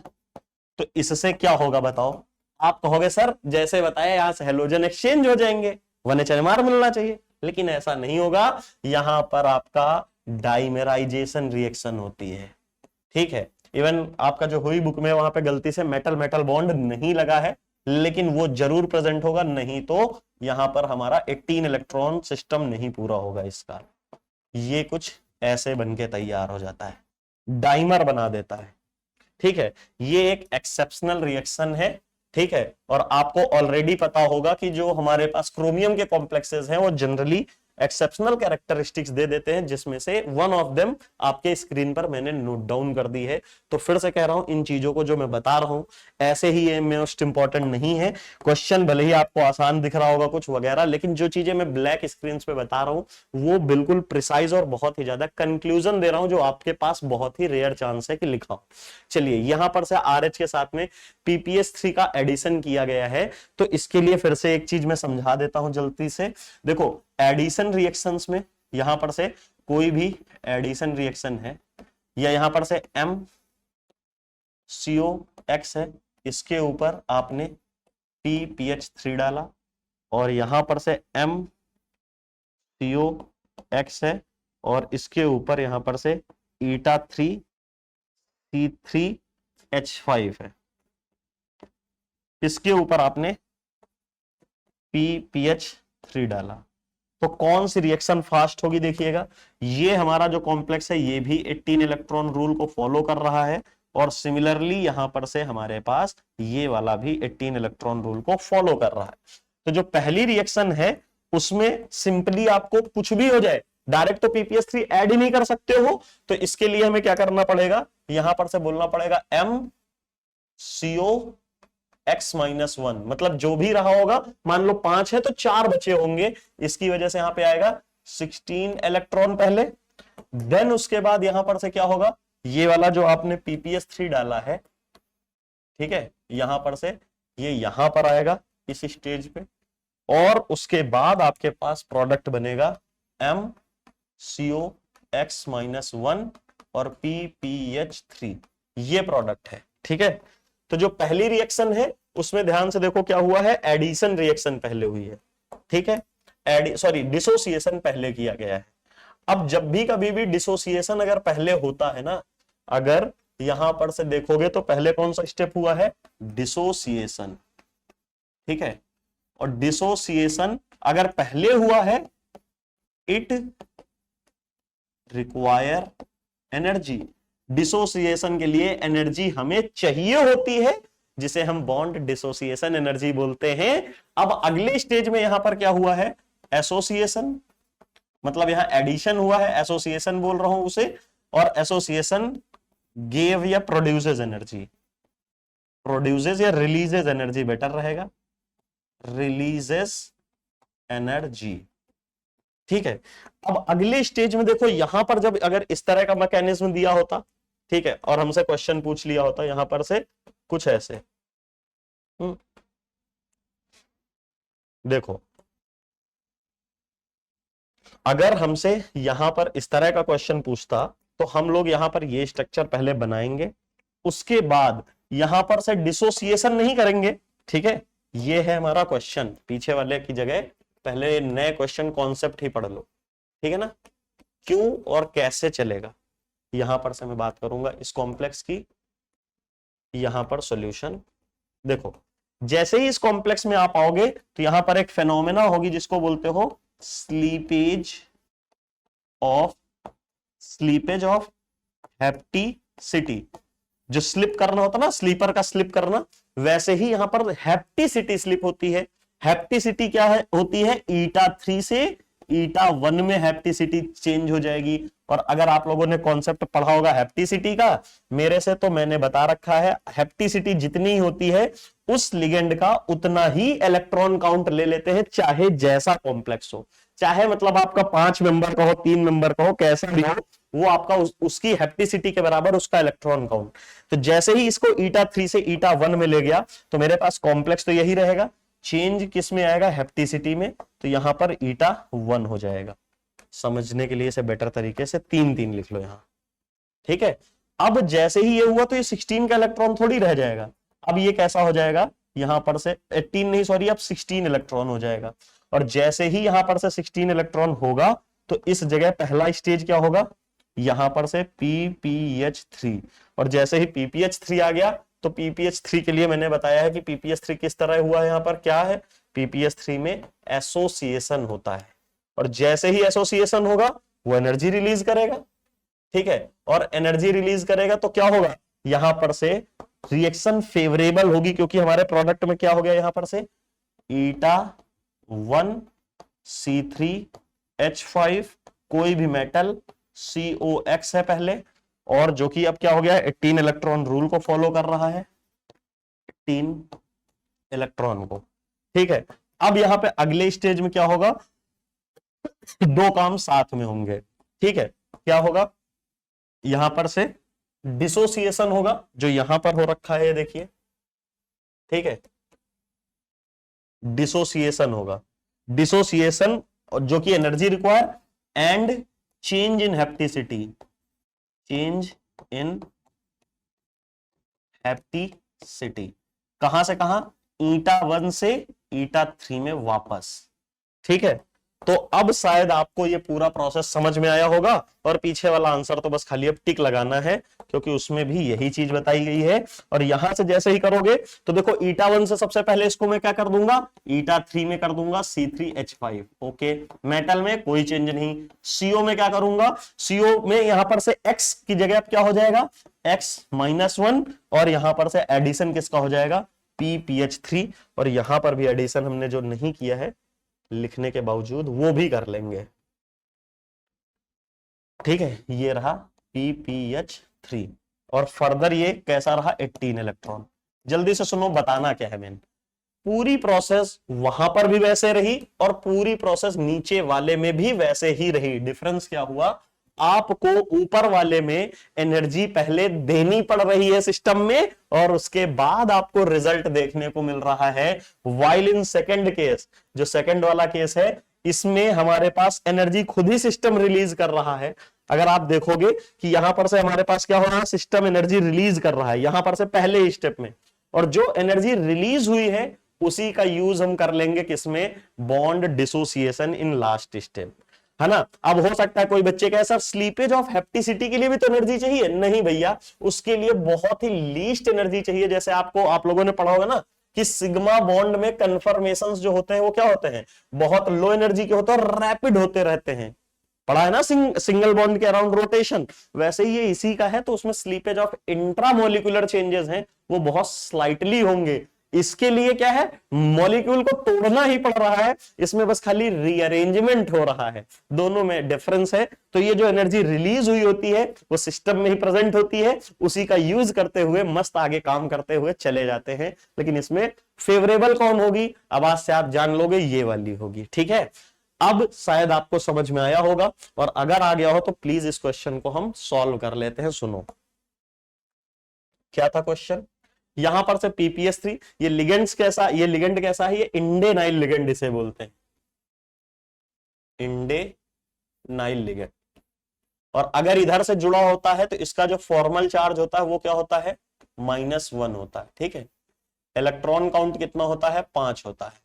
A: तो इससे क्या होगा बताओ, आप कहोगे सर जैसे बताया यहां से हेलोजन एक्सचेंज हो जाएंगे, 1 HNMR मिलना चाहिए, लेकिन ऐसा नहीं होगा, यहां पर आपका डाइमेराइजेशन रिएक्शन होती है, ठीक है। इवन आपका जो हुई बुक में वहां पे गलती से मेटल मेटल बॉन्ड नहीं लगा है, लेकिन वो जरूर प्रेजेंट होगा, नहीं तो यहां पर हमारा 18 इलेक्ट्रॉन सिस्टम नहीं पूरा होगा इसका, ये कुछ ऐसे बनके तैयार हो जाता है, डाइमर बना देता है, ठीक है। ये एक एक्सेप्शनल रिएक्शन है, ठीक है, और आपको ऑलरेडी पता होगा कि जो हमारे पास क्रोमियम के कॉम्प्लेक्सेस हैं वो जनरली एक्सेप्शनल कैरेक्टरिस्टिक्स दे देते हैं, जिसमें से वन ऑफ देम आपके स्क्रीन पर मैंने नोट डाउन कर दी है। तो फिर से कह रहा हूं, इन चीजों को जो मैं बता रहा हूं ऐसे ही ये मोस्ट इंपॉर्टेंट नहीं है, क्वेश्चन भले ही आपको आसान दिख रहा होगा कुछ वगैरह, लेकिन जो चीजें मैं ब्लैक स्क्रीन पे बता रहा हूं वो बिल्कुल प्रिसाइज और बहुत ही ज्यादा कंक्लूजन दे रहा हूं, जो आपके पास बहुत ही रेयर चांस है कि लिखा हो। चलिए यहां पर से RH के साथ में PPS3 का एडिशन किया गया है, तो इसके लिए फिर से एक चीज मैं समझा देता हूं जल्दी से। देखो एडिशन रिएक्शंस में यहां पर से कोई भी एडिशन रिएक्शन है, या यहां पर से MCOX है, इसके ऊपर आपने PPH3 डाला, और यहां पर से MCOX है और इसके ऊपर यहां पर से eta3C3H5 है, इसके ऊपर आपने PPH3 डाला, तो कौन सी रिएक्शन फास्ट होगी देखिएगा। ये हमारा जो कॉम्प्लेक्स है ये भी 18 इलेक्ट्रॉन रूल को फॉलो कर रहा है, और सिमिलरली यहां पर से हमारे पास ये वाला भी 18 इलेक्ट्रॉन रूल को फॉलो कर रहा है। तो जो पहली रिएक्शन है उसमें सिंपली आपको कुछ भी हो जाए, डायरेक्ट तो PPS3 ऐड ही नहीं कर सकते हो, तो इसके लिए हमें क्या करना पड़ेगा, यहां पर से बोलना पड़ेगा MCOX-1, मतलब जो भी रहा होगा, मान लो 5 है तो 4 बचे होंगे, इसकी वजह से यहां पे आएगा 16 इलेक्ट्रॉन पहले, देन उसके बाद यहां पर से क्या होगा, ये वाला जो आपने PPS3 डाला है, ठीक है, यहां पर से ये यहां पर आएगा इस स्टेज पे, और उसके बाद आपके पास प्रोडक्ट बनेगा MCOX-1 और PPH3, ये प्रोडक्ट है, ठीक है। तो जो पहली रिएक्शन है उसमें ध्यान से देखो क्या हुआ है, एडिशन रिएक्शन पहले हुई है, ठीक है, डिसोसिएशन पहले किया गया है। अब जब भी कभी भी डिसोसिएशन अगर पहले होता है ना, अगर यहां पर से देखोगे तो पहले कौन सा स्टेप हुआ है, डिसोसिएशन, ठीक है, और डिसोसिएशन अगर पहले हुआ है, इट रिक्वायर एनर्जी, डिसोसिएशन के लिए एनर्जी हमें चाहिए होती है, जिसे हम बॉन्ड डिसोसिएशन एनर्जी बोलते हैं। अब अगले स्टेज में यहां पर क्या हुआ है, एसोसिएशन, मतलब यहां एडिशन हुआ है, एसोसिएशन बोल रहा हूं उसे, और एसोसिएशन गेव या प्रोड्यूसेस एनर्जी, प्रोड्यूसेस या रिलीजेस एनर्जी बेटर रहेगा, रिलीजेस एनर्जी, ठीक है। अब अगले स्टेज में देखो, यहां पर जब अगर इस तरह का मैकेनिज्म दिया होता, ठीक है, और हमसे क्वेश्चन पूछ लिया होता यहां पर से कुछ ऐसे, देखो अगर हमसे यहां पर इस तरह का क्वेश्चन पूछता तो हम लोग यहां पर ये स्ट्रक्चर पहले बनाएंगे, उसके बाद यहां पर से डिसोसिएशन नहीं करेंगे, ठीक है। ये है हमारा क्वेश्चन, पीछे वाले की जगह पहले नए क्वेश्चन कॉन्सेप्ट ही पढ़ लो, ठीक है ना। क्यों और कैसे चलेगा यहां पर से मैं बात करूंगा इस कॉम्प्लेक्स की। यहां पर सॉल्यूशन देखो, जैसे ही इस कॉम्प्लेक्स में आप आओगे तो यहां पर एक फेनोमेना होगी जिसको बोलते हो स्लीपेज ऑफ हैप्टिसिटी। जो स्लिप करना होता ना, स्लीपर का स्लिप करना, वैसे ही यहां पर हैप्टिसिटी स्लिप होती है। हैप्टिसिटी क्या है होती है, ईटा 3 से ईटा 1 में हैप्टिसिटी चेंज हो जाएगी। और अगर आप लोगों ने कॉन्सेप्ट पढ़ा होगा हैप्टिसिटी का मेरे से, तो मैंने बता रखा है हैप्टिसिटी जितनी होती है उस लिगेंड का उतना ही इलेक्ट्रॉन काउंट ले लेते हैं, चाहे जैसा कॉम्प्लेक्स हो, चाहे मतलब आपका 5 मेंबर का हो, 3 मेंबर का हो, कैसा भी हो, वो आपका उसकी हैप्टिसिटी के बराबर उसका इलेक्ट्रॉन काउंट। तो जैसे ही इसको ईटा 3 से ईटा 1 में ले गया तो मेरे पास कॉम्प्लेक्स तो यही रहेगा, चेंज किस में आएगा, हैप्टिसिटी में। तो यहां पर ईटा 1 हो जाएगा। समझने के लिए इसे बेटर तरीके से 3 लिख लो यहां, ठीक है। अब जैसे ही ये हुआ तो ये 16 का इलेक्ट्रॉन थोड़ी रह जाएगा, अब ये कैसा हो जाएगा, यहां पर से 18 नहीं सॉरी, अब 16 इलेक्ट्रॉन हो जाएगा। और जैसे ही यहां पर से 16 इलेक्ट्रॉन होगा तो इस जगह पहला स्टेज क्या होगा, यहां पर से PPH3। और जैसे ही PPH3 आ गया तो PPH3 के लिए मैंने बताया है कि PPH3 किस तरह हुआ है, यहां पर क्या है, PPH3 में एसोसिएशन होता है। और जैसे ही एसोसिएशन होगा वो एनर्जी रिलीज करेगा, ठीक है। और एनर्जी रिलीज करेगा तो क्या होगा, यहां पर से रिएक्शन फेवरेबल होगी, क्योंकि हमारे प्रोडक्ट में क्या हो गया, यहां पर से ईटा 1 C3H5 कोई भी मेटल COX है पहले, और जो कि अब क्या हो गया, 18 इलेक्ट्रॉन रूल को फॉलो कर रहा है, 18 इलेक्ट्रॉन को, ठीक है। अब यहां पे अगले स्टेज में क्या होगा, 2 काम साथ में होंगे, ठीक है। क्या होगा, यहां पर से डिसोसिएशन होगा जो यहां पर हो रखा है, ये देखिए, ठीक है। डिसोसिएशन होगा, डिसोसिएशन जो कि energy require, and change in hapticity, change in hapticity कहां से कहां, ईटा 1 से ईटा 3 में वापस, ठीक है। तो अब शायद आपको ये पूरा प्रोसेस समझ में आया होगा, और पीछे वाला आंसर तो बस खाली अब टिक लगाना है, क्योंकि उसमें भी यही चीज बताई गई है। और यहां से जैसे ही करोगे तो देखो ईटा 1 से सबसे पहले इसको मैं क्या कर दूंगा, ईटा 3 में कर दूंगा C3H5, ओके। मेटल में कोई चेंज नहीं। CO में क्या करूंगा, CO में यहां पर से X की जगह अब क्या हो जाएगा, X-1, और यहां पर से एडिशन किसका हो जाएगा, PPH3। और यहां पर भी एडिशन हमने जो नहीं किया है लिखने के बावजूद वो भी कर लेंगे, ठीक है। ये रहा PPH3, और फर्दर ये कैसा रहा, 18 इलेक्ट्रॉन। जल्दी से सुनो, बताना क्या है मैंने, पूरी प्रोसेस वहां पर भी वैसे रही और पूरी प्रोसेस नीचे वाले में भी वैसे ही रही। डिफरेंस क्या हुआ, आपको ऊपर वाले में एनर्जी पहले देनी पड़ रही है सिस्टम में, और उसके बाद आपको रिजल्ट देखने को मिल रहा है। वाइल इन सेकंड केस, जो सेकंड वाला केस है, इसमें हमारे पास एनर्जी खुद ही सिस्टम रिलीज कर रहा है। अगर आप देखोगे कि यहां पर से हमारे पास क्या हो रहा है, सिस्टम एनर्जी रिलीज कर रहा है यहां पर से पहले स्टेप में, और जो एनर्जी रिलीज हुई है उसी का यूज हम कर लेंगे किसमें, bond dissociation in last step, है ना। अब हो सकता है कोई बच्चे कहे सर स्लीपेज ऑफ हैप्टिसिटी के लिए भी तो एनर्जी चाहिए, नहीं भैया, उसके लिए बहुत ही लीस्ट एनर्जी चाहिए। जैसे आप लोगों ने पढ़ा होगा ना कि सिग्मा बॉन्ड में कन्फर्मेशंस जो होते हैं वो क्या होते हैं, बहुत लो एनर्जी के होते हैं और रैपिड होते रहते हैं, पढ़ा है ना, सिंगल बॉन्ड के अराउंड रोटेशन। वैसे ही ये इसी का है, तो उसमें स्लीपेज ऑफ इंट्रामोलिकुलर चेंजेस हैं वो बहुत स्लाइटली होंगे। इसके लिए क्या है, मॉलिक्यूल को तोड़ना ही पड़ रहा है, इसमें बस खाली रीअरेंजमेंट हो रहा है, दोनों में डिफरेंस है। तो ये जो एनर्जी रिलीज हुई होती है वो सिस्टम में ही प्रेजेंट होती है, उसी का यूज करते हुए मस्त आगे काम करते हुए चले जाते हैं। लेकिन इसमें फेवरेबल कौन होगी, आवाज से आप जान लोगे, ये वाली होगी, ठीक है। अब शायद आपको समझ में आया होगा, और अगर आ गया हो तो प्लीज इस क्वेश्चन को हम सॉल्व कर लेते हैं। सुनो क्या था क्वेश्चन, यहां पर से PPH3, ये लिगेंड कैसा, ये लिगेंड कैसा है, ये इंडेनाइल लिगेंड इसे बोलते हैं, इंडेनाइल लिगेंड। और अगर इधर से जुड़ा होता है तो इसका जो फॉर्मल चार्ज होता है वो क्या होता है, -1 होता है, ठीक है। इलेक्ट्रॉन काउंट कितना होता है, 5 होता है।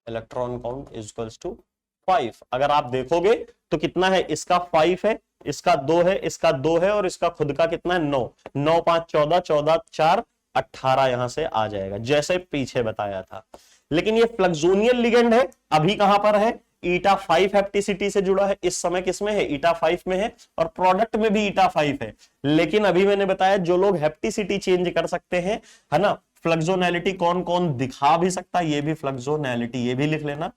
A: Electron count is equals to 5। अगर आप देखोगे तो कितना है, इसका 5 है, इसका 2 है, इसका 2 है, और इसका खुद का कितना है, 9। 9 5 14, 14 4 18 यहां से आ जाएगा, जैसे पीछे बताया था। लेकिन ये फ्लक्सोनियल लिगेंड है, अभी कहां पर है, ईटा 5 हेप्टिसिटी से जुड़ा है, इस समय किसमें है, ईटा 5 में है, और प्रोडक्ट में भी ईटा 5 है। लेकिन अभी मैंने बताया जो लोग हेप्टिसिटी चेंज कर सकते हैं, है ना, फ्लक्सोनैलिटी कौन कौन दिखा भी सकता है, ये भी फ्लक्सोनैलिटी, ये भी लिख लेना।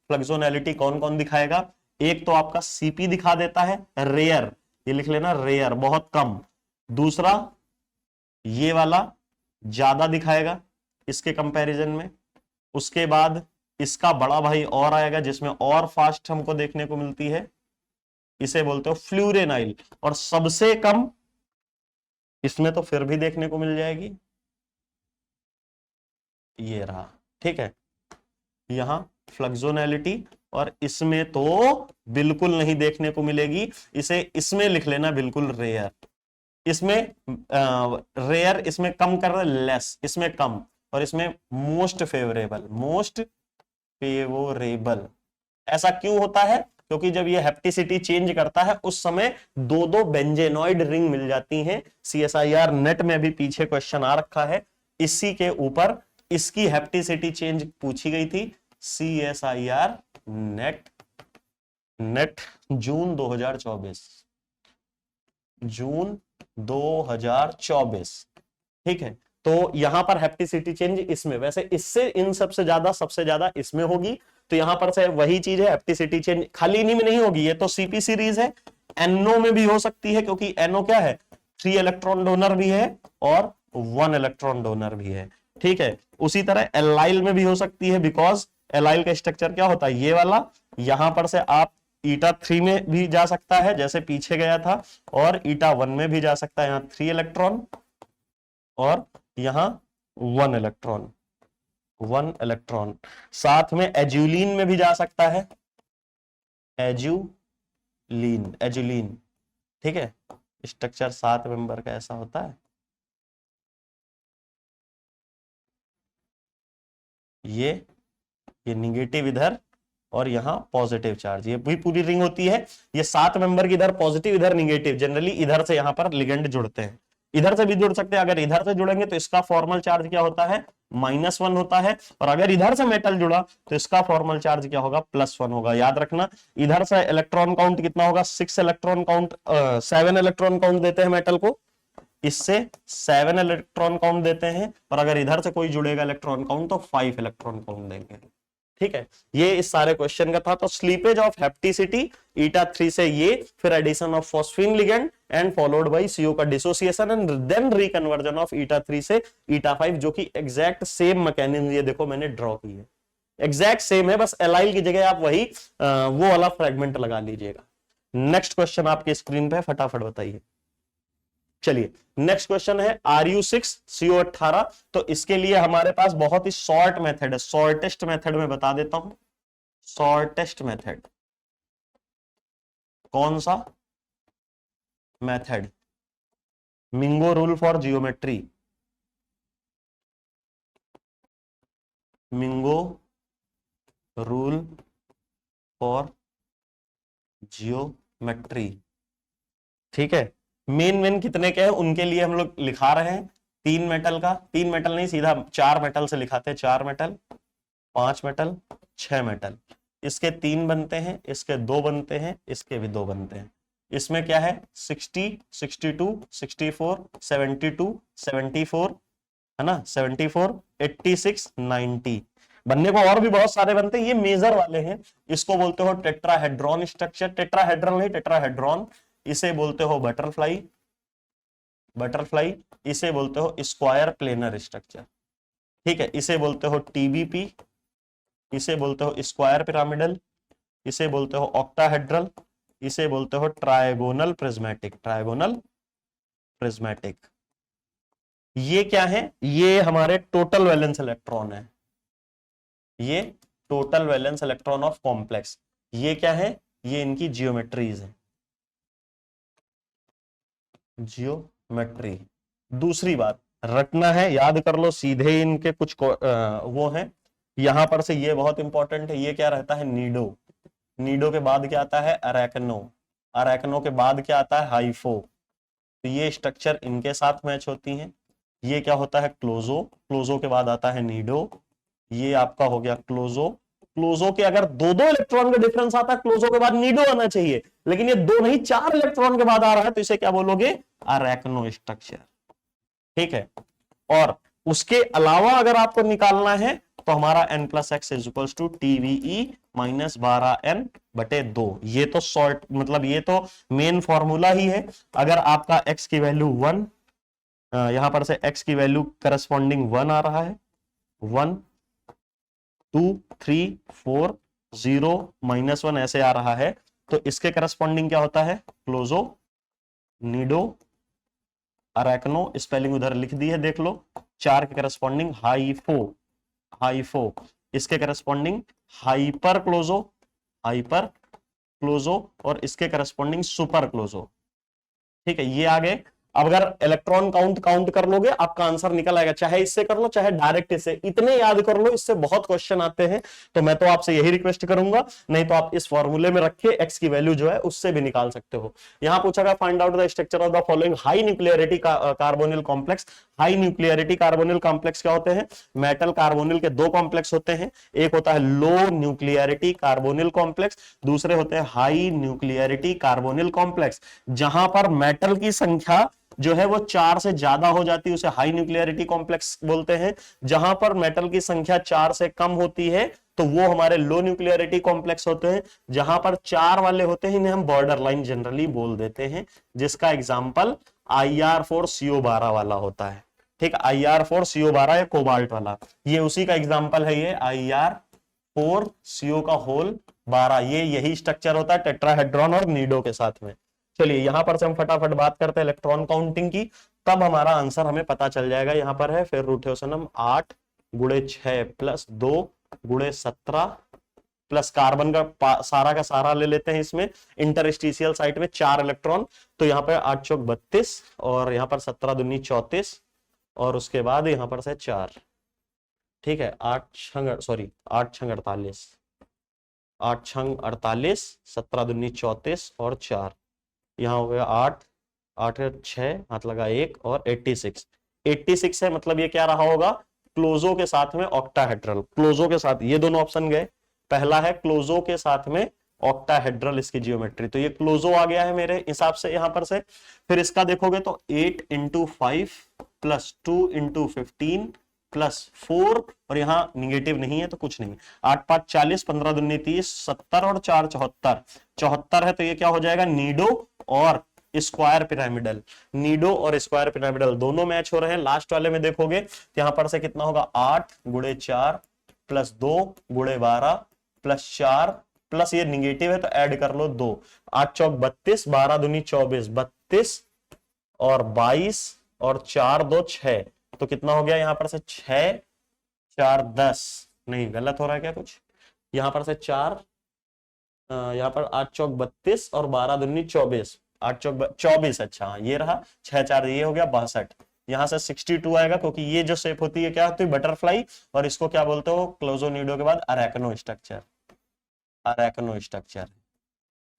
A: फ्लक्सोनैलिटी कौन कौन दिखाएगा, एक तो आपका सीपी दिखा देता है, रेयर, ये लिख लेना, रेयर, बहुत कम। दूसरा ये वाला ज्यादा दिखाएगा इसके कंपैरिजन में। उसके बाद इसका बड़ा भाई और आएगा, जिसमें और फास्ट हमको देखने को मिलती है, इसे बोलते हो फ्लूरेनाइल। और सबसे कम इसमें तो फिर भी देखने को मिल जाएगी, ये रहा, ठीक है, यहां फ्लक्सोनैलिटी, और इसमें तो बिल्कुल नहीं देखने को मिलेगी, इसे इसमें लिख लेना बिल्कुल रेयर। इसमें रेयर, इसमें कम कर रहे, लेस, इसमें कम, और इसमें मोस्ट फेवरेबल, मोस्ट फेवरेबल। ऐसा क्यों होता है, क्योंकि जब ये हेप्टिसिटी चेंज करता है उस समय दो दो बेंजेनॉइड रिंग मिल जाती हैं। CSIR नेट में भी पीछे क्वेश्चन आ रखा है, इसी के ऊपर इसकी हेप्टिसिटी चेंज पूछी गई थी। CSIR नेट जून 2024, जून 2024, ठीक है। तो यहां पर हेप्टिसिटी चेंज इसमें, वैसे इससे इन सबसे ज्यादा, सबसे ज्यादा इसमें होगी। तो यहां पर से वही चीज है, हेप्टिसिटी चेंज खाली इन्हीं में नहीं होगी, ये तो CP सीरीज है। NO में भी हो सकती है, क्योंकि NO क्या है, 3 इलेक्ट्रॉन डोनर भी है और 1 इलेक्ट्रॉन डोनर भी है, ठीक है। उसी तरह एलाइल में भी हो सकती है, बिकॉज एलाइल का स्ट्रक्चर क्या होता है, ये वाला। यहां पर से आप ईटा 3 में भी जा सकता है, जैसे पीछे गया था, और ईटा 1 में भी जा सकता है, यहां 3 इलेक्ट्रॉन और यहां 1 इलेक्ट्रॉन, 1 इलेक्ट्रॉन। साथ में एजुलिन में भी जा सकता है, एजुलिन, ठीक है। स्ट्रक्चर 7 मेंबर का ऐसा होता है, ये निगेटिव इधर और यहां पॉजिटिव चार्ज, ये भी पूरी रिंग होती है। ये 7 मेंबर की, इधर पॉजिटिव इधर निगेटिव, जनरली इधर से यहां पर लिगेंड जुड़ते हैं, इधर से भी जुड़ सकते हैं। अगर इधर से जुड़ेंगे तो इसका फॉर्मल चार्ज क्या होता है, -1 होता है, और अगर इधर से मेटल जुड़ा तो इसका फॉर्मल चार्ज क्या होगा, +1 होगा। याद रखना, इधर से इलेक्ट्रॉन काउंट कितना होगा, 6 इलेक्ट्रॉन काउंट, 7 इलेक्ट्रॉन काउंट देते हैं मेटल को, इससे 7 इलेक्ट्रॉन काउंट देते हैं, और अगर इधर से कोई जुड़ेगा इलेक्ट्रॉन काउंट तो 5 इलेक्ट्रॉन काउंट देंगे, ठीक है। ये इस सारे क्वेश्चन का था। तो स्लीपेज ऑफ हेप्टिसिटी ईटा 3 से ये, फिर addition of phosphine ligand and followed by CO का dissociation, and then reconversion of eta 3 से ईटा 5, जो कि एग्जैक्ट सेम मैकेनिज्म, ये देखो मैंने ड्रॉ की है, एग्जैक्ट सेम है, बस एलाइल की जगह आप वही वो वाला फ्रेगमेंट लगा लीजिएगा। नेक्स्ट क्वेश्चन आपके स्क्रीन पे, फटाफट बताइए। चलिए नेक्स्ट क्वेश्चन है Ru6 CO18। तो इसके लिए हमारे पास बहुत ही शॉर्ट मेथड है, शॉर्टेस्ट मेथड में बता देता हूं। शॉर्टेस्ट मेथड कौन सा method, Mingo rule for geometry, Mingo rule for geometry, ठीक है। मेन कितने के हैं उनके लिए हम लोग लिखा रहे हैं, 3 मेटल का, 3 मेटल नहीं, सीधा 4 मेटल से लिखाते हैं, 4 मेटल, 5 मेटल, 6 मेटल। इसके 3 बनते हैं, इसके 2 बनते हैं, इसके भी 2 बनते हैं। इसमें क्या है, 60, 62, 64, 72, 74, है ना, 74, 86, 90 बनने को, और भी बहुत सारे बनते हैं, ये मेजर वाले हैं। इसको बोलते हो टेट्राहेड्रॉन स्ट्रक्चर, टेट्राहेड्रल नहीं, टेट्राहेड्रॉन। इसे बोलते हो बटरफ्लाई, इसे बोलते हो स्क्वायर प्लेनर स्ट्रक्चर, ठीक है। इसे बोलते हो TBP, इसे बोलते हो स्क्वायर पिरामिडल, इसे बोलते हो ऑक्टाहेड्रल, इसे बोलते हो ट्रायगोनल प्रिज्मेटिक, ये क्या है, ये हमारे टोटल वैलेंस इलेक्ट्रॉन है, ये total valence electron of complex. ये क्या है, ये इनकी जियोमेट्रीज है, जियोमेट्री। दूसरी बात, रटना है, याद कर लो, सीधे इनके कुछ वो है। यहां पर से ये बहुत इंपॉर्टेंट है, ये क्या रहता है, नीडो। नीडो के बाद क्या आता है, अरेकनो। अरेकनो के बाद क्या आता है, हाइफो। तो ये स्ट्रक्चर इनके साथ मैच होती हैं। ये क्या होता है, क्लोजो। क्लोजो के बाद आता है नीडो। ये आपका हो गया क्लोजो। क्लोजो के अगर दो दो इलेक्ट्रॉन का डिफरेंस आता है, क्लोजो के बाद नीडो आना चाहिए, लेकिन ये दो नहीं 4 इलेक्ट्रॉन के बाद आ रहा है, तो इसे क्या बोलोगे, अरेकनो स्ट्रक्चर। ठीक है। और उसके अलावा अगर आपको निकालना है तो हमारा n plus X is equal to TVE minus 12n/2। ये तो शॉर्ट मतलब ये तो मेन फॉर्मूला ही है। अगर आपका x की वैल्यू 1, यहां पर से x की वैल्यू करस्पॉन्डिंग 1 आ रहा है, 1 2 3 4 0 -1 ऐसे आ रहा है, तो इसके करस्पॉन्डिंग क्या होता है, क्लोजो, नीडो, अरेकनो। स्पेलिंग उधर लिख दी है, देख लो। 4 के करस्पॉन्डिंग हाइफो, हाइफो। इसके करस्पॉन्डिंग हाइपर क्लोजो, हाइपर क्लोजो। और इसके करस्पॉन्डिंग सुपर क्लोजो। ठीक है, ये आ गए। अब अगर इलेक्ट्रॉन काउंट कर लोगे, आपका आंसर निकल आएगा। चाहे इससे कर लो, चाहे डायरेक्ट इससे, इतने याद कर लो, इससे बहुत क्वेश्चन आते हैं। तो मैं तो आपसे यही रिक्वेस्ट करूंगा, नहीं तो आप इस फॉर्मूले में रखे एक्स की वैल्यू जो है उससे भी निकाल सकते हो। यहां पूछा गया find out the structure of the following high nuclearity carbonyl complex. High nuclearity carbonyl complex क्या होते हैं, मेटल कार्बोनिल के दो कॉम्प्लेक्स होते हैं। एक होता है लो न्यूक्लियरिटी कार्बोनिल कॉम्प्लेक्स, दूसरे होते हैं हाई न्यूक्लियरिटी कार्बोनिल कॉम्प्लेक्स। जहां पर मेटल की संख्या जो है वो 4 से ज्यादा हो जाती है, उसे हाई न्यूक्लियरिटी कॉम्प्लेक्स बोलते हैं। जहां पर मेटल की संख्या 4 से कम होती है तो वो हमारे लो न्यूक्लियरिटी कॉम्प्लेक्स होते हैं। जहां पर 4 वाले होते हैं इन्हें हम बॉर्डर लाइन जनरली बोल देते हैं, जिसका एग्जांपल IR4CO12 वाला होता है। ठीक, IR4CO12 या कोबाल्ट वाला, ये उसी का एग्जांपल है। ये IR4CO का होल 12, ये यही स्ट्रक्चर होता है टेट्राहेड्रॉन और नीडो के साथ में। चलिए यहां पर से हम फटाफट बात करते हैं इलेक्ट्रॉन काउंटिंग की, तब हमारा आंसर हमें पता चल जाएगा। यहां पर है फेरुथेओसनम 8 × 6 + 2 × 17 प्लस कार्बन का सारा ले लेते हैं। इसमें इंटरस्टिशियल साइट में 4 इलेक्ट्रॉन, तो यहाँ पे 8 चौक 32 और यहाँ पर 17 दूनी 34 और उसके बाद यहाँ पर से 4। ठीक है, 8 छंग 48, 8 छंग 48, 17 दूनी 34 और 4, यहाँ हो गया 8 8 6 हाथ लगा 1 और 86 है। मतलब ये क्या रहा होगा, क्लोजो के साथ में ऑक्टाहेड्रल। क्लोजो के साथ ये दोनों ऑप्शन गए, पहला है क्लोजो के साथ में ऑक्टाहेड्रल इसकी जियोमेट्री, तो ये क्लोजो आ गया है मेरे हिसाब से यहां पर से। फिर इसका देखोगे तो 8 × 5 + 2 × 15 + 4 और यहाँ निगेटिव नहीं है तो कुछ नहीं। 8 5 40, 15 दूनी 30, 70 और 4 74 है। तो ये क्या हो जाएगा, नीडो और स्क्वायर पिरामिडल। नीडो और स्क्वायर पिरामिडल दोनों मैच हो रहे हैं। लास्ट वाले में देखोगे तो यहां पर से कितना होगा, 8 × 4 + 2 × 12 + 4 प्लस ये निगेटिव है तो ऐड कर लो 2। 8 चौक 32, 12 दूनी 24, 32 और 22 और 4 2 6, तो कितना हो गया यहाँ पर से 6 4 10, नहीं गलत हो रहा है क्या कुछ, यहाँ पर से 4, यहाँ पर 8 चौक 32 और 12 दूनी 24, 8 चौक 24, अच्छा ये रहा 6 4, ये हो गया 62। यहाँ से 62 आएगा क्योंकि ये जो शेप होती है क्या होती है, बटरफ्लाई, और इसको क्या बोलते हो, क्लोजोनिडो के बाद अरेकनो स्ट्रक्चर, अरेकनो स्ट्रक्चर।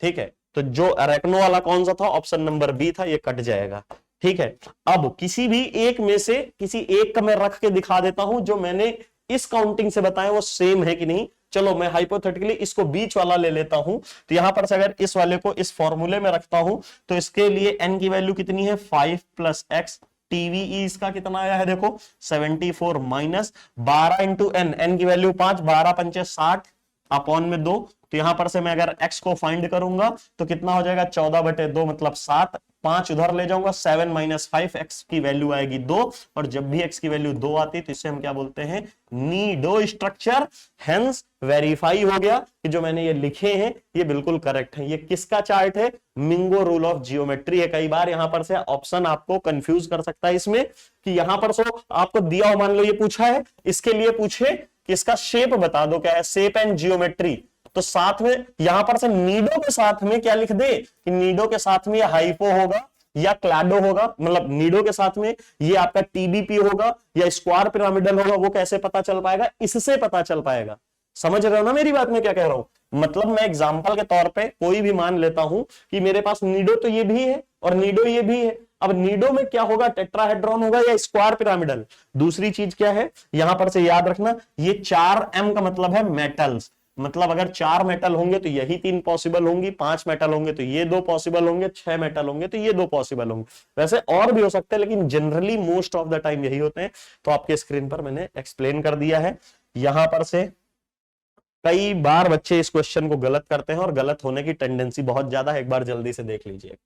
A: ठीक है, तो जो अरेकनो वाला कौन सा था, ऑप्शन नंबर बी था, ये कट जाएगा। ठीक है, अब किसी भी एक में से किसी एक का मैं रख के दिखा देता हूं, जो मैंने इस काउंटिंग से बताया वो सेम है कि नहीं। चलो मैं हाइपोथेटिकली इसको बीच वाला ले लेता हूं, तो यहां पर से अगर इस वाले को इस फॉर्मूले में रखता हूं तो इसके लिए n की वैल्यू कितनी है, 5 + x। TVE इसका कितना आया है देखो, 74 माइनस 12 × n की वैल्यू 5, 12 × 5 60 अपॉन में 2। तो यहां पर से मैं अगर x को फाइंड करूंगा तो कितना हो जाएगा, 14/2 मतलब 7, 5 उधर ले जाऊंगा, 7 - 5, x की वैल्यू आएगी 2, और जब भी x की वैल्यू 2 आती है तो इसे हम क्या बोलते हैं, नीडो स्ट्रक्चर। हेंस वेरीफाई हो गया कि जो मैंने ये लिखे हैं ये बिल्कुल करेक्ट है। ये किसका चार्ट है, मिंगो रूल ऑफ जियोमेट्री है। कई बार यहां पर से ऑप्शन आपको कंफ्यूज कर सकता है इसमें, कि यहां पर से आपको दिया हो, मान लो ये पूछा है, इसके लिए पूछे कि इसका शेप बता दो, क्या है, शेप एंड जियोमेट्री, तो साथ में यहां पर से नीडो के साथ में क्या लिख दे कि नीडो के साथ में ये हाइपो होगा या क्लैडो होगा, मतलब नीडो के साथ में ये आपका टीबीपी होगा या स्क्वायर पिरामिडल होगा, वो कैसे पता चल पाएगा? इससे पता चल पाएगा। समझ रहे हो ना मेरी बात में क्या कह रहा हूं? मतलब मैं एग्जांपल के तौर पे कोई भी मान लेता हूं कि मेरे पास नीडो तो ये भी है और नीडो ये भी है। अब नीडो में क्या होगा? टेट्राहेड्रॉन होगा या स्क्वायर पिरामिडल। दूसरी चीज क्या है यहां पर से याद रखना, ये 4M का मतलब है मेटल्स। मतलब अगर 4 मेटल होंगे तो यही 3 पॉसिबल होंगी, 5 मेटल होंगे तो ये 2 पॉसिबल होंगे, 6 मेटल होंगे तो ये 2 पॉसिबल होंगे। वैसे और भी हो सकते हैं लेकिन generally most of the time यही होते हैं। तो आपके स्क्रीन पर मैंने एक्सप्लेन कर दिया है। यहां पर से कई बार बच्चे इस क्वेश्चन को गलत करते हैं और गलत होने की टेंडेंसी बहुत ज्यादा है, एक बार जल्दी से देख लीजिए।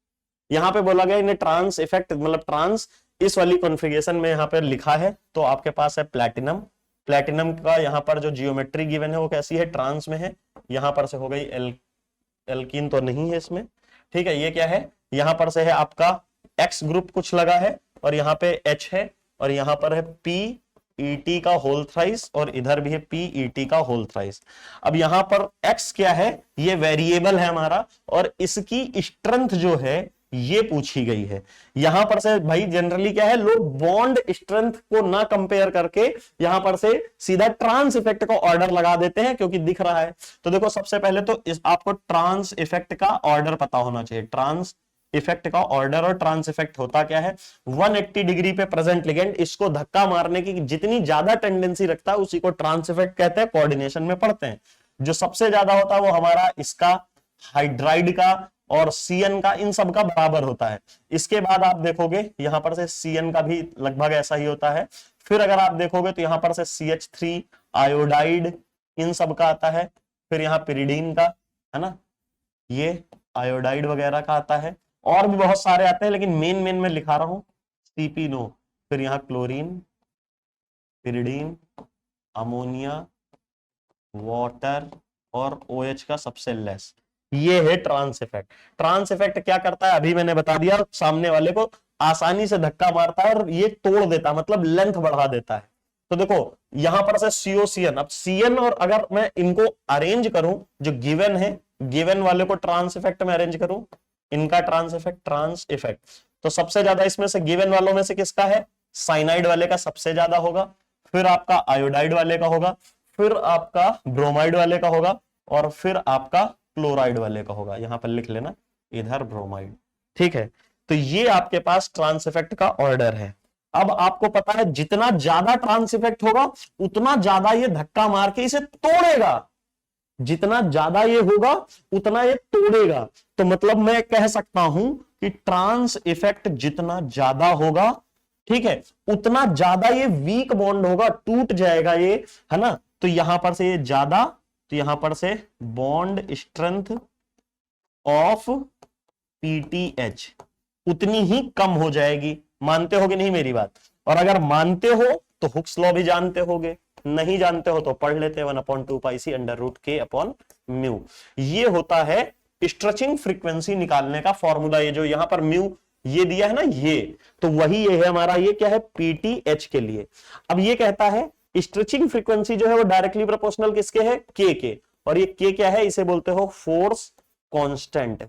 A: यहां पे बोला गया इन्हें ट्रांस इफेक्ट, मतलब ट्रांस इस वाली कॉन्फ़िगरेशन में यहां पर लिखा है तो आपके पास है प्लैटिनम। प्लैटिनम का यहां पर जो जियोमेट्री गिवन है वो कैसी है? ट्रांस में है। यहां पर से हो गई एल्कीन तो नहीं है इसमें, ठीक है। ये क्या है? यहां पर से है आपका एक्स ग्रुप कुछ लगा है और यहां पे एच है और यहां पर है पी ईटी का होल थ्राइस और इधर भी है पीईटी का होल थ्राइस। अब यहां पर एक्स क्या है? ये वेरिएबल है हमारा और इसकी स्ट्रेंथ जो है ये पूछी गई है। यहां पर से भाई जनरली क्या है, लोग बॉन्ड स्ट्रेंथ को ना कंपेयर करके यहां पर से सीधा ट्रांस इफेक्ट का ऑर्डर लगा देते हैं क्योंकि दिख रहा है। तो देखो सबसे पहले तो आपको ट्रांस इफेक्ट का ऑर्डर पता होना चाहिए। ट्रांस इफेक्ट का ऑर्डर, और ट्रांस इफेक्ट होता क्या है? 180 डिग्री पे प्रेजेंट लिगेंड इसको धक्का मारने की जितनी ज्यादा टेंडेंसी रखता है उसी को ट्रांस इफेक्ट कहते हैं। कोऑर्डिनेशन में पढ़ते हैं। जो सबसे ज्यादा होता है वो हमारा इसका हाइड्राइड का और सीएन का, इन सब का बराबर होता है। इसके बाद आप देखोगे यहां पर से सीएन का भी लगभग ऐसा ही होता है। फिर अगर आप देखोगे तो यहां पर से CH3 आयोडाइड इन सब का आता है। फिर यहां पिरिडीन का, है ना, ये आयोडाइड वगैरह का आता है। और भी बहुत सारे आते हैं लेकिन मेन मेन में लिखा रहा हूं CP नो। फिर यहां क्लोरीन, पिरिडीन, अमोनिया, वाटर और OH का सबसे लेस। ये है ट्रांस इफेक्ट। ट्रांस इफेक्ट क्या करता है अभी मैंने बता दिया, सामने वाले को आसानी से धक्का मारता है और ये तोड़ देता है, मतलब लेंथ बढ़ा देता है। तो देखो यहां पर से COCN, अब CN और अगर मैं इनको अरेंज करूं जो गिवन है, गिवन वाले को ट्रांस इफेक्ट में अरेंज करूं, इनका ट्रांस इफेक्ट, तो सबसे ज्यादा इसमें से गिवन वालों में से किसका है? साइनाइड वाले का सबसे ज्यादा होगा, फिर आपका आयोडाइड वाले का होगा, फिर आपका ब्रोमाइड वाले का होगा और फिर आपका क्लोराइड वाले का होगा। यहां पर लिख लेना इधर ब्रोमाइड, ठीक है। तो ये आपके पास ट्रांस इफेक्ट का ऑर्डर है। अब आपको पता है जितना ज्यादा ट्रांस इफेक्ट होगा उतना ज्यादा ये धक्का मार के इसे तोड़ेगा, जितना ज्यादा ये होगा उतना ये तोड़ेगा। तो मतलब मैं कह सकता हूं कि ट्रांस इफेक्ट जितना ज्यादा होगा, ठीक है, उतना ज्यादा ये वीक बॉन्ड होगा, टूट जाएगा ये, है ना। तो यहां पर से ये ज्यादा, तो यहां पर से बॉन्ड स्ट्रेंथ ऑफ PTH उतनी ही कम हो जाएगी। मानते हो कि नहीं मेरी बात? और अगर मानते हो तो हुक्स लॉ भी जानते होगे, नहीं जानते हो तो पढ़ लेते हैं 1/2 पाई सी अंडर रूट के अपॉन म्यू। ये होता है स्ट्रेचिंग फ्रीक्वेंसी निकालने का फॉर्मूला। ये जो यहां पर म्यू ये दिया है ना, ये तो वही ये है हमारा, ये क्या है? PTH के लिए। अब ये कहता है स्ट्रेचिंग फ्रीक्वेंसी जो है वो डायरेक्टली प्रोपोर्शनल किसके है? के। और ये के क्या है? इसे बोलते हो फोर्स कांस्टेंट,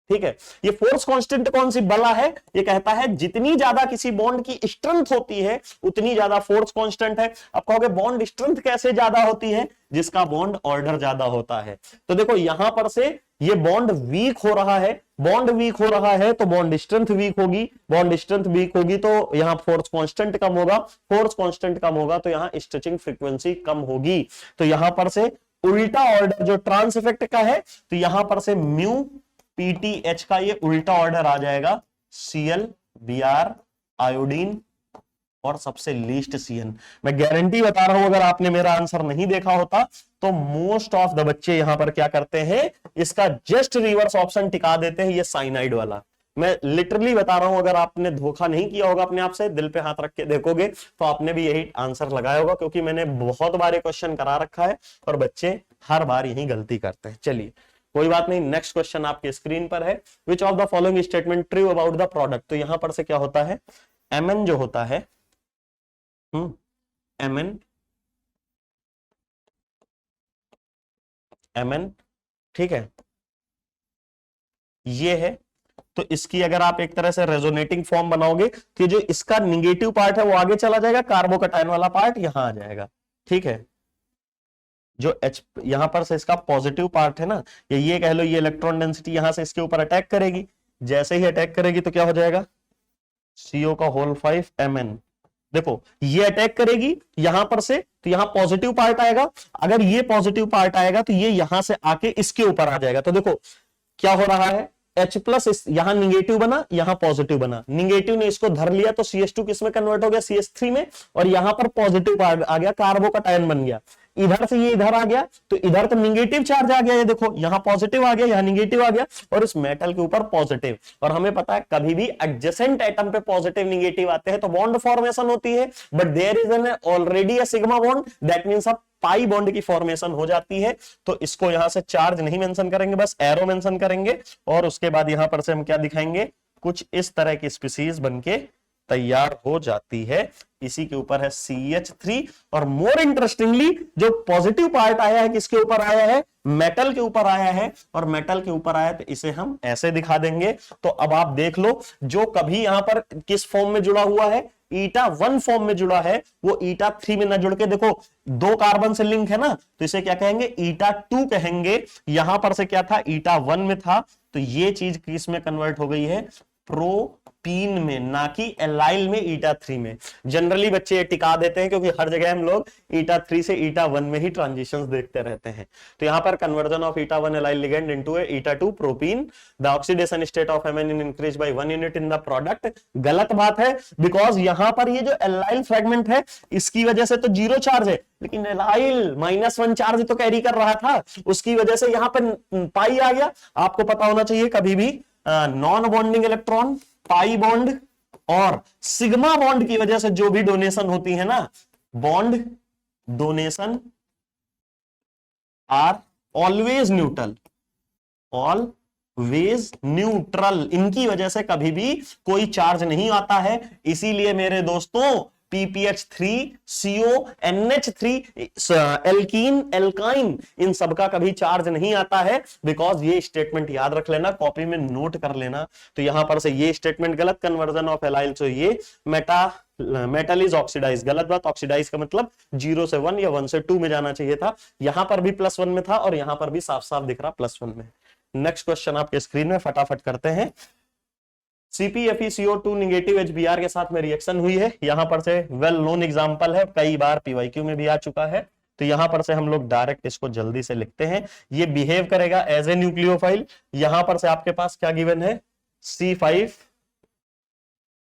A: ठीक है। ये फोर्स कांस्टेंट कौन सी बला है? ये कहता है जितनी ज्यादा किसी बॉन्ड की स्ट्रेंथ होती है उतनी ज्यादा फोर्स कांस्टेंट है। अब कहोगे बॉन्ड स्ट्रेंथ कैसे ज्यादा होती है? जिसका बॉन्ड ऑर्डर ज्यादा होता है। तो देखो यहां पर से ये बॉन्ड वीक हो रहा है, बॉन्ड वीक हो रहा है तो बॉन्ड स्ट्रेंथ वीक होगी, बॉन्ड स्ट्रेंथ वीक होगी तो यहां फोर्स कांस्टेंट कम होगा, फोर्स कांस्टेंट कम होगा तो यहां स्ट्रेचिंग फ्रीक्वेंसी कम होगी। तो यहां पर से उल्टा ऑर्डर जो ट्रांस इफेक्ट का है, तो यहां पर से म्यू PTH का ये उल्टा ऑर्डर आ जाएगा, Cl Br आयोडीन और सबसे लीस्ट CN। मैं गारंटी बता रहा हूं अगर आपने मेरा आंसर नहीं देखा होता तो मोस्ट ऑफ द बच्चे यहां पर क्या करते हैं, इसका जस्ट रिवर्स ऑप्शन टिका देते हैं, ये साइनाइड वाला। मैं लिटरली बता रहा हूं, अगर आपने धोखा नहीं किया होगा अपने आप से, दिल पे हाथ रख के देखोगे तो आपने भी यही आंसर लगाया होगा, क्योंकि मैंने बहुत बार क्वेश्चन करा रखा है और बच्चे हर बार यही गलती करते हैं। चलिए कोई बात नहीं, नेक्स्ट क्वेश्चन आपके स्क्रीन पर है। Which of the following statement true about the product? तो यहां पर से क्या होता है, Mn जो होता है, Mn ठीक है, ये है तो इसकी अगर आप एक तरह से रेजोनेटिंग फॉर्म बनाओगे तो जो इसका निगेटिव पार्ट है वो आगे चला जाएगा, कार्बोकटायन वाला पार्ट यहां आ जाएगा। ठीक है, जो H यहां पर से इसका पॉजिटिव पार्ट है ना, ये कह लो, ये इलेक्ट्रॉन डेंसिटी यहां से इसके ऊपर अटैक करेगी। जैसे ही अटैक करेगी तो क्या हो जाएगा, CO का होल 5 Mn। देखो ये अटैक करेगी यहां पर से, तो यहां पॉजिटिव पार्ट आएगा। अगर ये पॉजिटिव पार्ट आएगा तो ये यहां से आके इसके ऊपर आ जाएगा। तो देखो क्या हो रहा है, H प्लस यहां निगेटिव बना, यहां पॉजिटिव बना, निगेटिव ने इसको धर लिया तो CH2 किस में कन्वर्ट हो गया, CH3 में, और यहां पर पॉजिटिव पार्ट आ गया, कार्बोकटायन बन गया। इधर से ये इधर आ गया तो इधर तो निगेटिव चार्ज आ गया, ये देखो यहां पॉजिटिव आ गया, यहां निगेटिव आ गया, और इस मेटल के ऊपर पॉजिटिव। और हमें पता है कभी भी एडजेसेंट एटम पे पॉजिटिव निगेटिव आते हैं तो बॉन्ड फॉर्मेशन होती है, but there is an already a sigma bond, that means अब पाई बॉन्ड की फॉर्मेशन हो जाती है। तो इसको यहां से चार्ज नहीं मेंशन करेंगे, बस एरो मेंशन करेंगे, और उसके बाद यहां पर से हम क्या दिखाएंगे, कुछ इस तरह की स्पीसीज बनके तैयार हो जाती है। इसी के ऊपर है CH3, और मोर इंटरेस्टिंगली जो पॉजिटिव पार्ट आया है किसके ऊपर आया है, मेटल के ऊपर आया है, और मेटल के ऊपर आया तो इसे हम ऐसे दिखा देंगे। तो अब आप देख लो, जो कभी यहां पर किस फॉर्म में जुड़ा हुआ है, eta1 फॉर्म में जुड़ा है, वो eta3 में ना जुड़ के, देखो 2 कार्बन से लिंक है ना, तो इसे क्या कहेंगे, eta2 कहेंगे। यहां पर से क्या था, eta1 में था, तो ये चीज किस में कन्वर्ट हो गई है, प्रोपीन में, ना कि एलाइल में, eta3 में। जनरली बच्चे ये टिका देते हैं क्योंकि हर जगह हम लोग eta3 से eta1 में ही ट्रांजिशंस देखते रहते हैं। तो यहां पर conversion of eta1 allyl ligand into eta2 propene, the oxidation state of MN increase by 1 unit in the product. गलत बात है, बिकॉज यहां पर ये जो एलाइल फ्रेगमेंट है इसकी वजह से तो 0 चार्ज है, लेकिन एलाइल -1 चार्ज तो कैरी कर रहा था, उसकी वजह से यहां पर पाई आ गया। आपको पता होना चाहिए कभी भी non bonding electron, pi bond और सिग्मा बॉन्ड की वजह से जो भी डोनेशन होती है ना, bond donation are always neutral, always neutral, इनकी वजह से कभी भी कोई चार्ज नहीं आता है। इसीलिए मेरे दोस्तों PPH3, CO, NH3, alkene, alkyne, इन सबका कभी चार्ज नहीं आता है, बिकॉज ये स्टेटमेंट याद रख लेना, कॉपी में नोट कर लेना। तो यहां पर से ये स्टेटमेंट गलत, कन्वर्जन ऑफ एलाइल, तो ये मेटल इज ऑक्सीडाइज, गलत बात। ऑक्सीडाइज का मतलब 0 से 1 या 1 से 2 में जाना चाहिए था, यहां पर भी +1 में था, और यहां पर भी साफ साफ दिख रहा +1 में। नेक्स्ट क्वेश्चन आपके स्क्रीन में, फटाफट करते हैं। CpFeCO2 निगेटिव HBr के साथ में रिएक्शन हुई है, यहां पर से वेल नोन एग्जांपल है, कई बार PYQ में भी आ चुका है। तो यहां पर से हम लोग डायरेक्ट इसको जल्दी से लिखते हैं। ये बिहेव करेगा एज ए न्यूक्लियोफाइल। यहां पर से आपके पास क्या गिवन है, C5,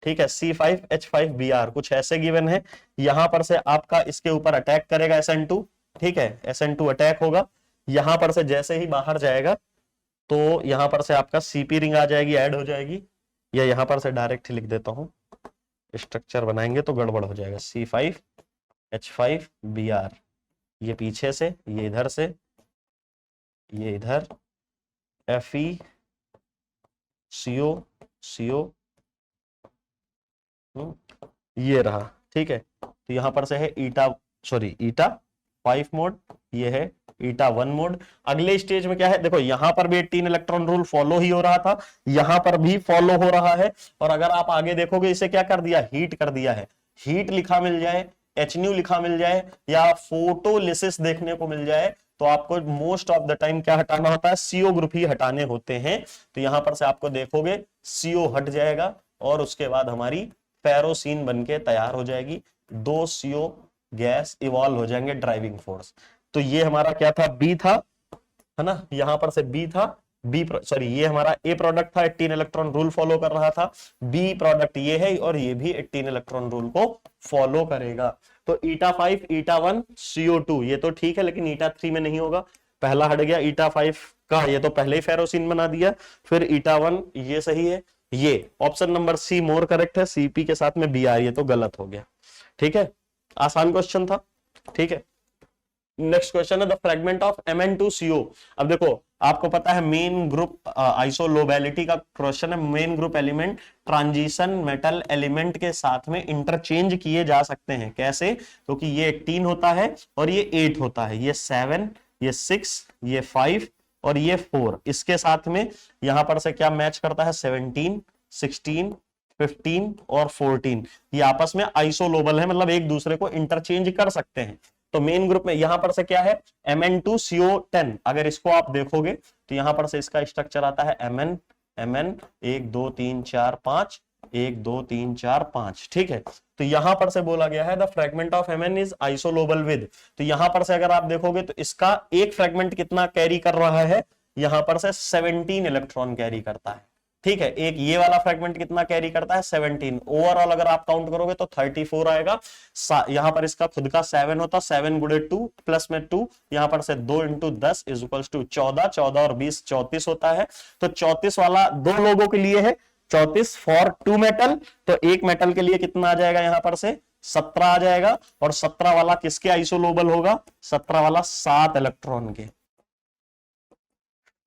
A: ठीक है, C5H5Br, कुछ ऐसे गिवन है। यहां पर से आपका इसके ऊपर अटैक करेगा SN2, ठीक है, SN2 अटैक होगा। यहां पर से जैसे ही बाहर जाएगा तो यहां पर से आपका CP रिंग आ जाएगी, ऐड हो जाएगी, या यहां पर से डायरेक्ट लिख देता हूं, स्ट्रक्चर बनाएंगे तो गड़बड़ हो जाएगा। C5H5Br, ये पीछे से, ये इधर से, ये इधर, FeCO, ये रहा, ठीक है। तो यहां पर से है eta5 मोड, ये है eta1 मोड। अगले स्टेज में क्या है, देखो यहां पर भी 18 इलेक्ट्रॉन रूल फॉलो ही हो रहा था, यहां पर भी फॉलो हो रहा है। और अगर आप आगे देखोगे, इसे क्या कर दिया, हीट कर दिया है। हीट लिखा मिल जाए, HNU लिखा मिल जाए, या फोटोलिसिस देखने को मिल जाए, तो आपको मोस्ट ऑफ द टाइम क्या हटाना होता है, CO ग्रुप ही हटाने होते हैं। तो यहां पर से आपको देखोगे CO हट जाएगा, और उसके बाद हमारी पैरोसिन बनके तैयार हो जाएगी। 2 CO गैस इवॉल्व हो जाएंगे, ड्राइविंग फोर्स। तो ये हमारा क्या था, B था, है ना, यहां पर से B था, ये हमारा A प्रोडक्ट था, 18 इलेक्ट्रॉन रूल फॉलो कर रहा था। B प्रोडक्ट ये है, और ये भी 18 इलेक्ट्रॉन रूल को फॉलो करेगा। तो eta5, eta1, CO2 ये तो ठीक है, लेकिन eta3 में नहीं होगा, पहला हट गया eta5 का, ये तो पहले ही फेरोसिन बना दिया। फिर eta1 ये सही है, ये option number C more correct है, CP के साथ में Br, ये तो गलत हो गया। ठीक है, आसान क्वेश्चन था, ठीक है। नेक्स्ट क्वेश्चन है द फ्रेगमेंट ऑफ Mn2CO। अब देखो आपको पता है मेन ग्रुप आइसोलोबैलिटी का क्वेश्चन है, main group element transition metal element के साथ में इंटरचेंज किए जा सकते हैं। कैसे, क्योंकि ये 18 होता है और ये 8 होता है, ये 7, ये 6, ये 5, और ये 4, इसके साथ में यहां पर से क्या मैच करता है 17, 16, 15 और 14, ये आपस में आइसोलोबल है, मतलब एक दूसरे को इंटरचेंज कर सकते हैं। तो मेन ग्रुप में यहां पर से क्या है Mn2CO10, अगर इसको आप देखोगे तो यहां पर से इसका स्ट्रक्चर आता है Mn, 1 2 3 4 5, 1 2 3 4 5, ठीक है। तो यहां पर से बोला गया है the fragment of Mn is isolobal with, तो यहां पर से अगर आप देखोगे तो इसका एक फ्रेगमेंट कितना कैरी कर रहा है, यहां पर से 17 इलेक्ट्रॉन कैरी करता है, ठीक है। एक ये वाला फ्रेगमेंट कितना कैरी करता है 17, ओवरऑल अगर आप काउंट करोगे तो 34 आएगा। यहां पर इसका खुद का 7 होता, 7 गुणे 2 प्लस में 2, यहां पर से 2 इंटू 10 इज इक्वल्स टू 14, 14 और 20 34 होता है। तो 34 वाला दो लोगों के लिए है, 34 फॉर 2 मेटल, तो एक मेटल के लिए कितना आ जाएगा यहां पर से 17 आ जाएगा। और 17 वाला किसके आइसोलोबल होगा, 17 वाला 7 इलेक्ट्रॉन के,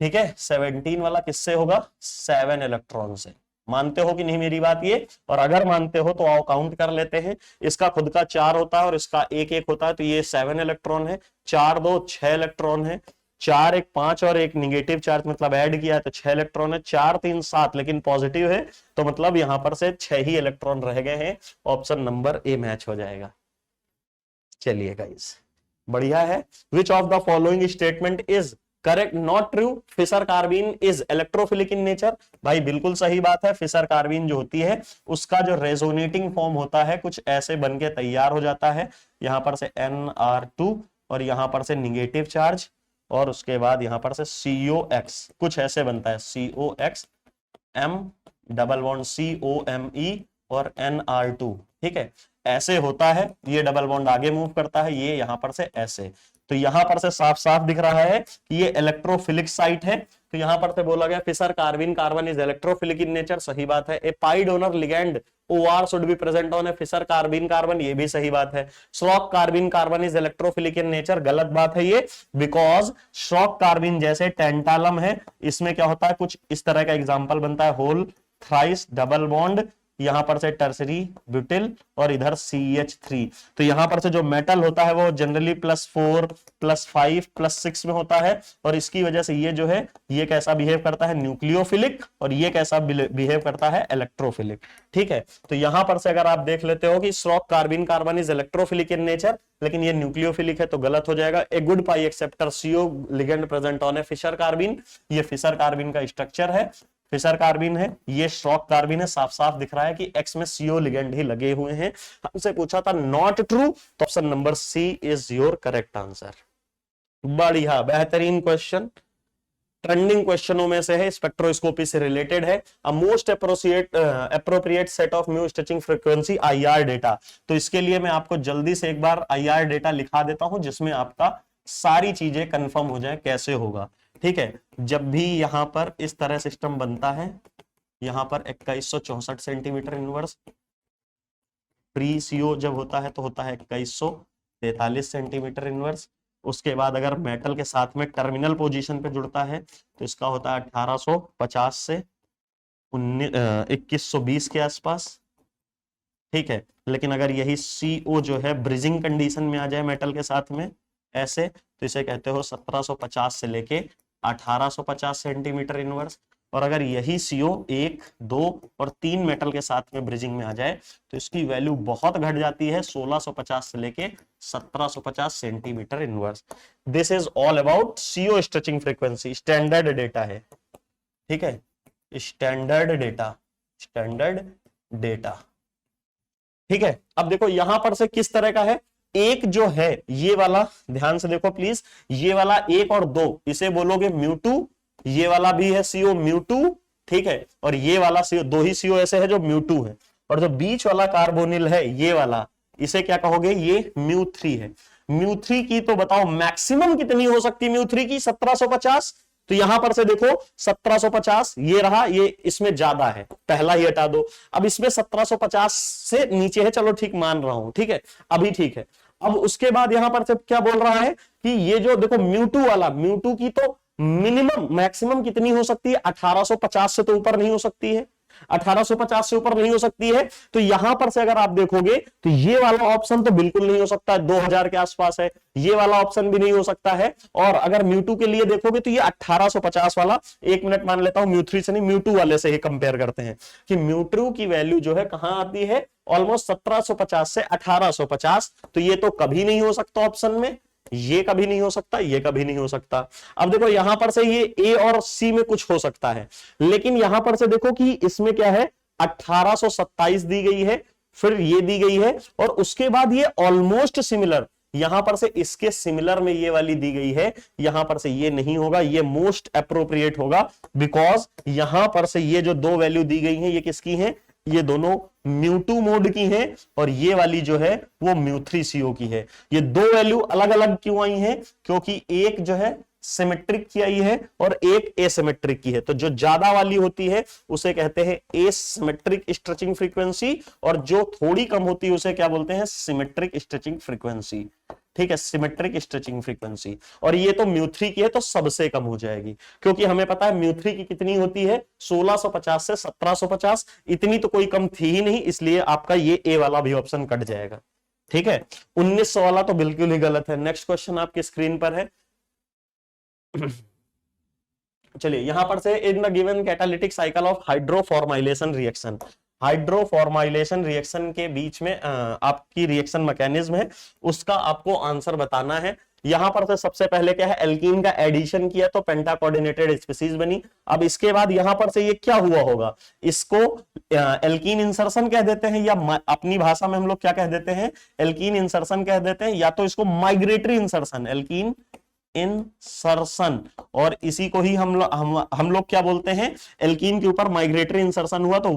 A: ठीक है। 17 वाला किससे होगा 7 इलेक्ट्रॉन से। मानते हो कि नहीं मेरी बात ये, और अगर मानते हो तो आओ काउंट कर लेते हैं। इसका खुद का 4 होता है और इसका 1 1 होता है, तो ये 7 इलेक्ट्रॉन है, 4 2 6 इलेक्ट्रॉन है, 4 1 5 और एक निगेटिव चार्ज मतलब ऐड किया है तो 6 इलेक्ट्रॉन है, 4 3 7 लेकिन पॉजिटिव है, तो मतलब यहां पर से 6 ही इलेक्ट्रॉन रह गए हैं। ऑप्शन नंबर ए मैच हो जाएगा। चलिए गाइस बढ़िया है। Which of the following statement is correct, not true, Fischer carbene is electrophilic in nature. भाई बिल्कुल सही बात है, फिशर कार्बिन जो होती है उसका जो रेजोनेटिंग फॉर्म होता है कुछ ऐसे बन के तैयार हो जाता है, यहां पर से Nr2 और यहां पर से निगेटिव चार्ज, और उसके बाद यहां पर से COX कुछ ऐसे बनता है, COX M double bond COMe और Nr2, ठीक है, ऐसे होता है। ये डबल बॉन्ड आगे मूव करता है, ये यहां पर से ऐसे, तो यहां पर से साफ साफ दिख रहा है कि ये इलेक्ट्रोफिलिक साइट है। तो यहां पर से बोला गया Fischer carbene carbon is electrophilic in nature, सही बात है। A pi donor ligand OR should be present on a Fischer carbene carbon, ये भी सही बात है। Schrock carbene carbon is electrophilic in nature, गलत बात है ये, बिकॉज श्रॉक कार्बिन जैसे टेंटालम है, इसमें क्या होता है कुछ इस तरह का एग्जाम्पल बनता है, होल थ्राइस डबल बॉन्ड, यहां पर से टर्सरी ब्यूटिल और इधर CH3। तो यहां पर से जो मेटल होता है वो जनरली +4 +5 +6 में होता है, और इसकी वजह से ये जो है ये कैसा बिहेव करता है न्यूक्लियोफिलिक, और ये कैसा बिहेव करता है इलेक्ट्रोफिलिक, ठीक है। तो यहां पर से अगर आप देख लेते हो कि Schrock carbene carbon is electrophilic in nature, लेकिन ये न्यूक्लियोफिलिक है तो गलत हो जाएगा। A good pi acceptor CO ligand present on a Fischer carbene, ये फिशर कार्बिन का स्ट्रक्चर है, फिशर कार्बिन है, ये श्रॉक कार्बिन है, साफ साफ दिख रहा है कि X में CO लिगेंड ही लगे हुए हैं। हमसे पूछा था नॉट ट्रू, तो option number C is your correct answer. बढ़िया, बेहतरीन क्वेश्चन, ट्रेंडिंग क्वेश्चनों में से है, स्पेक्ट्रोस्कोपी से रिलेटेड है। A most appropriate set of mu stretching frequency IR data. तो इसके लिए मैं आपको जल्दी से एक बार IR डेटा लिखा देता हूं जिसमें आपका सारी चीजें कंफर्म हो जाए कैसे होगा, ठीक है। जब भी यहां पर इस तरह सिस्टम बनता है, यहां पर 2164 सेंटीमीटर इनवर्स, प्री CO जब होता है तो होता है 2143 सेंटीमीटर इनवर्स। उसके बाद अगर मेटल के साथ में टर्मिनल पोजीशन पे जुड़ता है तो इसका होता है 1850 से 2120 के आसपास, ठीक है। लेकिन अगर यही CO जो है ब्रिजिंग कंडीशन में आ जाए मेटल के साथ में ऐसे, तो इसे कहते हो 1750 से लेके 1850 सेंटीमीटर इनवर्स। और अगर यही CO 1 2 और 3 मेटल के साथ में ब्रिजिंग में आ जाए तो इसकी वैल्यू बहुत घट जाती है, 1650 से लेके 1750 centimetre inverse. This is all about CO stretching frequency, standard data है, ठीक है, स्टैंडर्ड डेटा, स्टैंडर्ड डेटा, ठीक है। अब देखो यहां पर से किस तरह का है, एक जो है ये वाला, ध्यान से देखो प्लीज, ये वाला 1 और 2 इसे बोलोगे μ2, ये वाला भी है CO μ2, ठीक है, और ये वाला CO, दो ही CO ऐसे है जो μ2 है, और जो बीच वाला कार्बोनिल है ये वाला, इसे क्या कहोगे, ये μ3 है। μ3 की तो बताओ मैक्सिमम कितनी हो सकती है μ3 की, 1750। तो यहां पर से देखो 1750 ये रहा, ये इसमें ज्यादा है, पहला ही हटा दो। अब इसमें 1750 से नीचे है, चलो ठीक मान रहा हूं, ठीक है, अभी ठीक है। अब उसके बाद यहां पर से क्या बोल रहा है कि ये जो देखो μ2 वाला, μ2 की तो मिनिमम मैक्सिमम कितनी हो सकती है, 1850 से तो ऊपर नहीं हो सकती है। 1850 से ऊपर नहीं हो सकती है। तो यहां पर से अगर आप देखोगे तो ये वाला ऑप्शन तो बिल्कुल नहीं हो सकता, 2000 के आसपास है, ये वाला ऑप्शन भी नहीं हो सकता है। और अगर म्यू2 के लिए देखोगे तो ये 1850 वाला, एक मिनट मान लेता हूं, म्यू3 से नहीं म्यू2 वाले से ही कंपेयर करते हैं कि म्यू2 की वैल्यू जो है कहां आती है, ऑलमोस्ट 1750 से 1850। तो ये तो कभी नहीं हो सकता ऑप्शन में, ये कभी नहीं हो सकता, ये कभी नहीं हो सकता। अब देखो यहां पर से ये ए और सी में कुछ हो सकता है, लेकिन यहां पर से देखो कि इसमें क्या है, 1827 दी गई है, फिर ये दी गई है, और उसके बाद ये ऑलमोस्ट सिमिलर, यहां पर से इसके सिमिलर में ये वाली दी गई है, यहां पर से ये नहीं होगा, ये मोस्ट अप्रोप्रिएट होगा, बिकॉज यहां पर से ये जो दो वैल्यू दी गई हैं ये किसकी हैं, ये दोनों म्यू2 मोड की हैं, और ये वाली जो है वो म्यू3CO की है। ये दो वैल्यू अलग अलग क्यों आई हैं, क्योंकि एक जो है सिमेट्रिक की आई है और एक एसिमेट्रिक की है। तो जो ज्यादा वाली होती है उसे कहते हैं एसिमेट्रिक स्ट्रेचिंग फ्रीक्वेंसी, और जो थोड़ी कम होती है उसे क्या बोलते हैं, सिमेट्रिक स्ट्रेचिंग फ्रीक्वेंसी। ठीक है, सिमेट्रिक स्ट्रेचिंग फ्रीक्वेंसी। और ये तो म्यू3 की है तो सबसे कम हो जाएगी, क्योंकि हमें पता है म्यू3 की कितनी होती है, 1650 से 1750, इतनी तो कोई कम थी ही नहीं, इसलिए आपका ये ए वाला भी ऑप्शन कट जाएगा। ठीक है, 1900 वाला तो बिल्कुल ही गलत है। नेक्स्ट क्वेश्चन आपकी स्क्रीन पर है। चलिए यहां पर से, in the given catalytic cycle of hydroformylation reaction, hydroformylation reaction के बीच में आपकी रिएक्शन मैकेनिज्म है, उसका आपको आंसर बताना है। यहां पर से सबसे पहले क्या है, एल्कीन का एडिशन किया तो पेंटा कोऑर्डिनेटेड स्पीसीज बनी। अब इसके बाद यहां पर से ये क्या हुआ होगा, इसको एल्कीन इंसर्शन कह देते हैं, या अपनी भाषा में हम लोग क्या कह देते हैं, एल्कीन इंसर्शन कह देते हैं, या तो इसको माइग्रेटरी इंसर्शन, एल्कीन इंसर्शन, और इसी को ही हम लोग क्या बोलते हैं, एल्कीन के ऊपर माइग्रेटरी इंसर्शन हुआ तो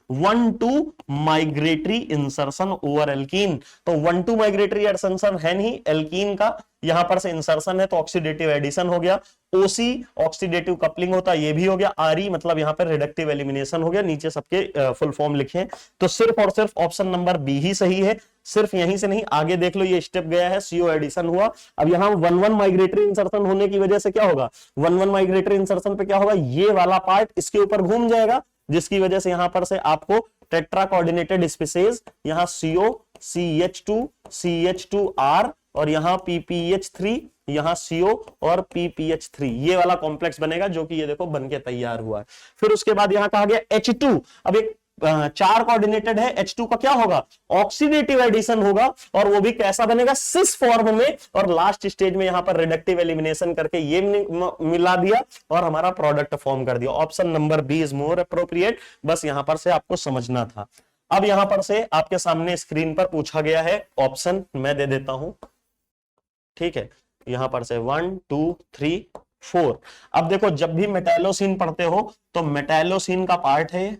A: 1-2 माइग्रेटरी इंसर्शन ओवर एल्कीन। तो 1-2 माइग्रेटरी इंसर्शन है नहीं, एल्कीन का यहां पर से इंसर्शन है तो ऑक्सीडेटिव एडिशन हो गया, ओसी ऑक्सीडेटिव कपलिंग होता है, ये भी हो गया, आरई मतलब यहां पर रिडक्टिव एलिमिनेशन हो गया। नीचे सबके फुल फॉर्म लिखे, तो सिर्फ और सिर्फ ऑप्शन नंबर बी ही सही है। सिर्फ यहीं से नहीं, आगे देख लो, ये स्टेप गया है, सीओ एडिशन हुआ। अब यहां 1-1 माइग्रेटरी इंसर्शन होने की वजह से क्या होगा, 1-1 माइग्रेटरी इंसर्शन पे क्या होगा, ये वाला पार्ट इसके ऊपर घूम जाएगा, जिसकी वजह से यहां पर से आपको टेट्रा कोऑर्डिनेटेड स्पीसीज, यहां CO CH2 CH2R और यहां PPH3, यहां CO और PPH3, ये वाला कॉम्प्लेक्स बनेगा, जो कि ये देखो बनके तैयार हुआ है। फिर उसके बाद यहां कहा गया H2, अब एक 4 कोऑर्डिनेटेड है, H2 का क्या होगा, ऑक्सीडेटिव एडिशन होगा, और वो भी कैसा बनेगा, सिस फॉर्म में, और लास्ट स्टेज में यहां पर रिडक्टिव एलिमिनेशन करके ये मिला दिया और हमारा प्रोडक्ट फॉर्म कर दिया। Option number B is more appropriate, बस यहां पर से आपको समझना था। अब यहां पर से आपके सामने स्क्रीन पर पूछा गया है ऑप्शन, मैं दे देता हूं, ठीक है, यहां पर से 1 2 3 4। अब देखो, जब भी मेटालोसिन पढ़ते हो तो मेटालोसिन का पार्ट है,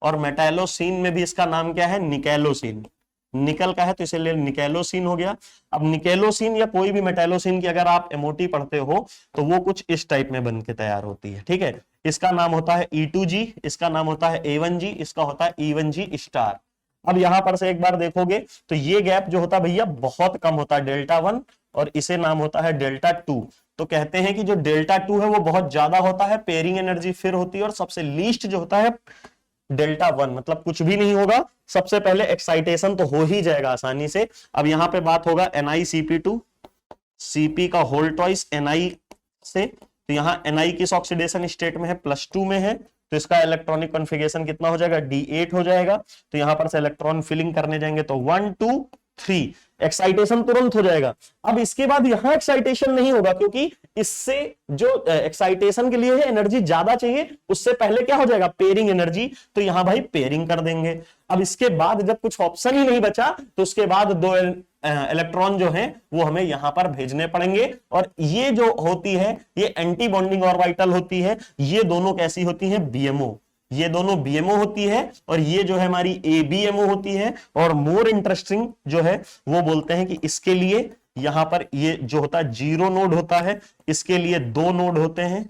A: और मेटालोसिन में भी इसका नाम क्या है, निकेलोसिन, निकल का है तो इसलिए निकेलोसिन हो गया। अब निकेलोसिन या कोई भी मेटालोसिन की अगर आप एमओटी पढ़ते हो तो वो कुछ इस टाइप में बन के तैयार होती है। ठीक है, इसका नाम होता है E2G, इसका नाम होता है A1G, इसका होता है E1G स्टार। अब यहां पर से एक बार देखोगे तो ये गैप जो होता है भैया बहुत कम होता है, Δ1, और इसे नाम होता है Δ2। तो कहते हैं कि जो Δ2 है वो बहुत ज्यादा होता है, पेयरिंग एनर्जी फिर होती है, और सबसे लीस्ट जो होता है Δ1, मतलब कुछ भी नहीं होगा, सबसे पहले एक्साइटेशन तो हो ही जाएगा आसानी से। अब यहां पे बात होगा NiCp2, Cp का होल ट्वाइस Ni से, तो यहाँ Ni किस ऑक्सीडेशन स्टेट में है, +2 में है, तो इसका इलेक्ट्रॉनिक कॉन्फ़िगरेशन कितना हो जाएगा, D8 हो जाएगा। तो यहां पर से इलेक्ट्रॉन फिलिंग करने जाएंगे तो 1 2 3 एक्साइटेशन तुरंत हो जाएगा। अब इसके बाद यहां एक्साइटेशन नहीं होगा, क्योंकि इससे जो एक्साइटेशन के लिए एनर्जी ज्यादा चाहिए, उससे पहले क्या हो जाएगा, पेयरिंग एनर्जी, तो यहां भाई पेयरिंग कर देंगे। अब इसके बाद जब कुछ ऑप्शन ही नहीं बचा तो उसके बाद 2 इलेक्ट्रॉन जो हैं वो हमें यहां पर भेजने पड़ेंगे, और ये जो होती है ये एंटी बॉन्डिंग ऑर्बिटल होती है। ये दोनों कैसी होती हैं, BMO, ये दोनों BMO होती है, और ये जो है हमारी ABMO होती है। और मोर इंटरेस्टिंग जो है वो बोलते हैं कि इसके लिए यहां पर ये जो होता है 0 नोड होता है, इसके लिए 2 नोड होते हैं,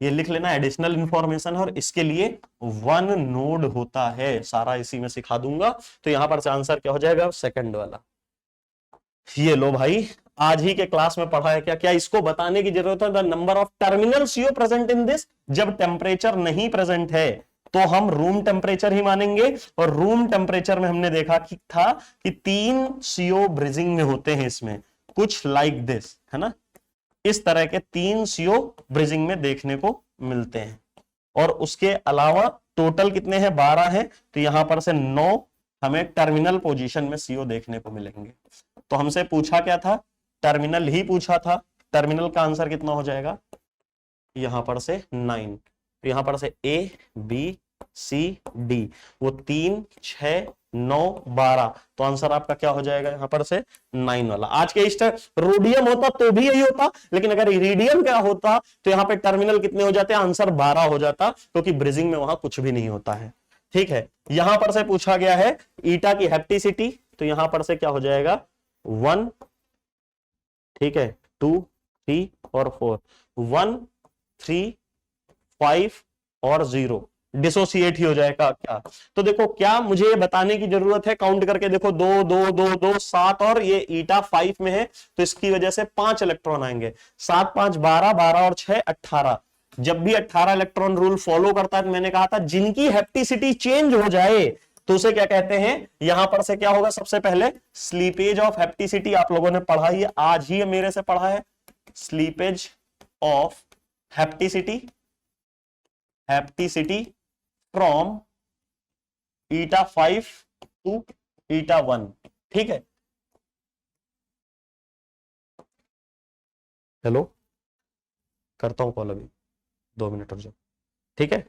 A: ये लिख लेना एडिशनल इंफॉर्मेशन, और इसके लिए 1 नोड होता है, सारा इसी में सिखा दूंगा। तो यहां पर से आंसर क्या हो जाएगा, सेकंड वाला। ये लो भाई, आज ही के क्लास में पढ़ा है क्या? क्या इसको बताने की जरूरत है? The number of terminal CO present in this. जब टेम्परेचर नहीं प्रेजेंट है तो हम रूम टेम्परेचर ही मानेंगे, और रूम टेम्परेचर में हमने देखा कि था कि 3 CO ब्रिजिंग में होते हैं, इसमें कुछ लाइक दिस, है ना, इस तरह के 3 CO ब्रिजिंग में देखने को मिलते हैं। और उसके अलावा टोटल कितने हैं? 12 हैं, तो यहां पर से 9 हमें टर्मिनल पोजीशन में CO देखने को मिलेंगे। तो हमसे पूछा क्या था? टर्मिनल ही पूछा था। टर्मिनल का आंसर कितना हो जाएगा? यहां पर से 9, तो यहां पर से A B C D, वो 3 6 9 12, तो आंसर आपका क्या हो जाएगा? यहां पर से 9 वाला। आज के इस रोडियम होता तो भी यही होता, लेकिन अगर इरिडियम क्या होता तो यहां पे टर्मिनल कितने हो जाते हैं? आंसर 12 हो जाता, क्योंकि ब्रिजिंग में वहां कुछ भी नहीं होता है। ठीक है, यहां पर से पूछा गया है ईटा की हेप्टिसिटी, तो यहां पर से क्या हो जाएगा? 1, ठीक है, 2 3 और 4, 1 3 5 और 0, डिसोसिएट ही हो जाएगा क्या? तो देखो, क्या मुझे ये बताने की जरूरत है? काउंट करके देखो, 2 2 2 2 7, और ये ईटा 5 में है तो इसकी वजह से 5 इलेक्ट्रॉन आएंगे। 7 5 12, 12 और 6 18। जब भी 18 इलेक्ट्रॉन रूल फॉलो करता है, तो मैंने कहा था जिनकी हेप्टिसिटी चेंज हो जाए तो उसे क्या कहते हैं? यहां पर से क्या होगा? सबसे पहले स्लीपेज ऑफ हेप्टिसिटी, आप लोगों ने पढ़ा ही, आज ही मेरे से पढ़ा है, slippage of hapticity, hapticity from eta 5 to eta 1। ठीक है, हेलो, करता हूं कॉल अभी, 2 मिनट रुक जाओ। ठीक है,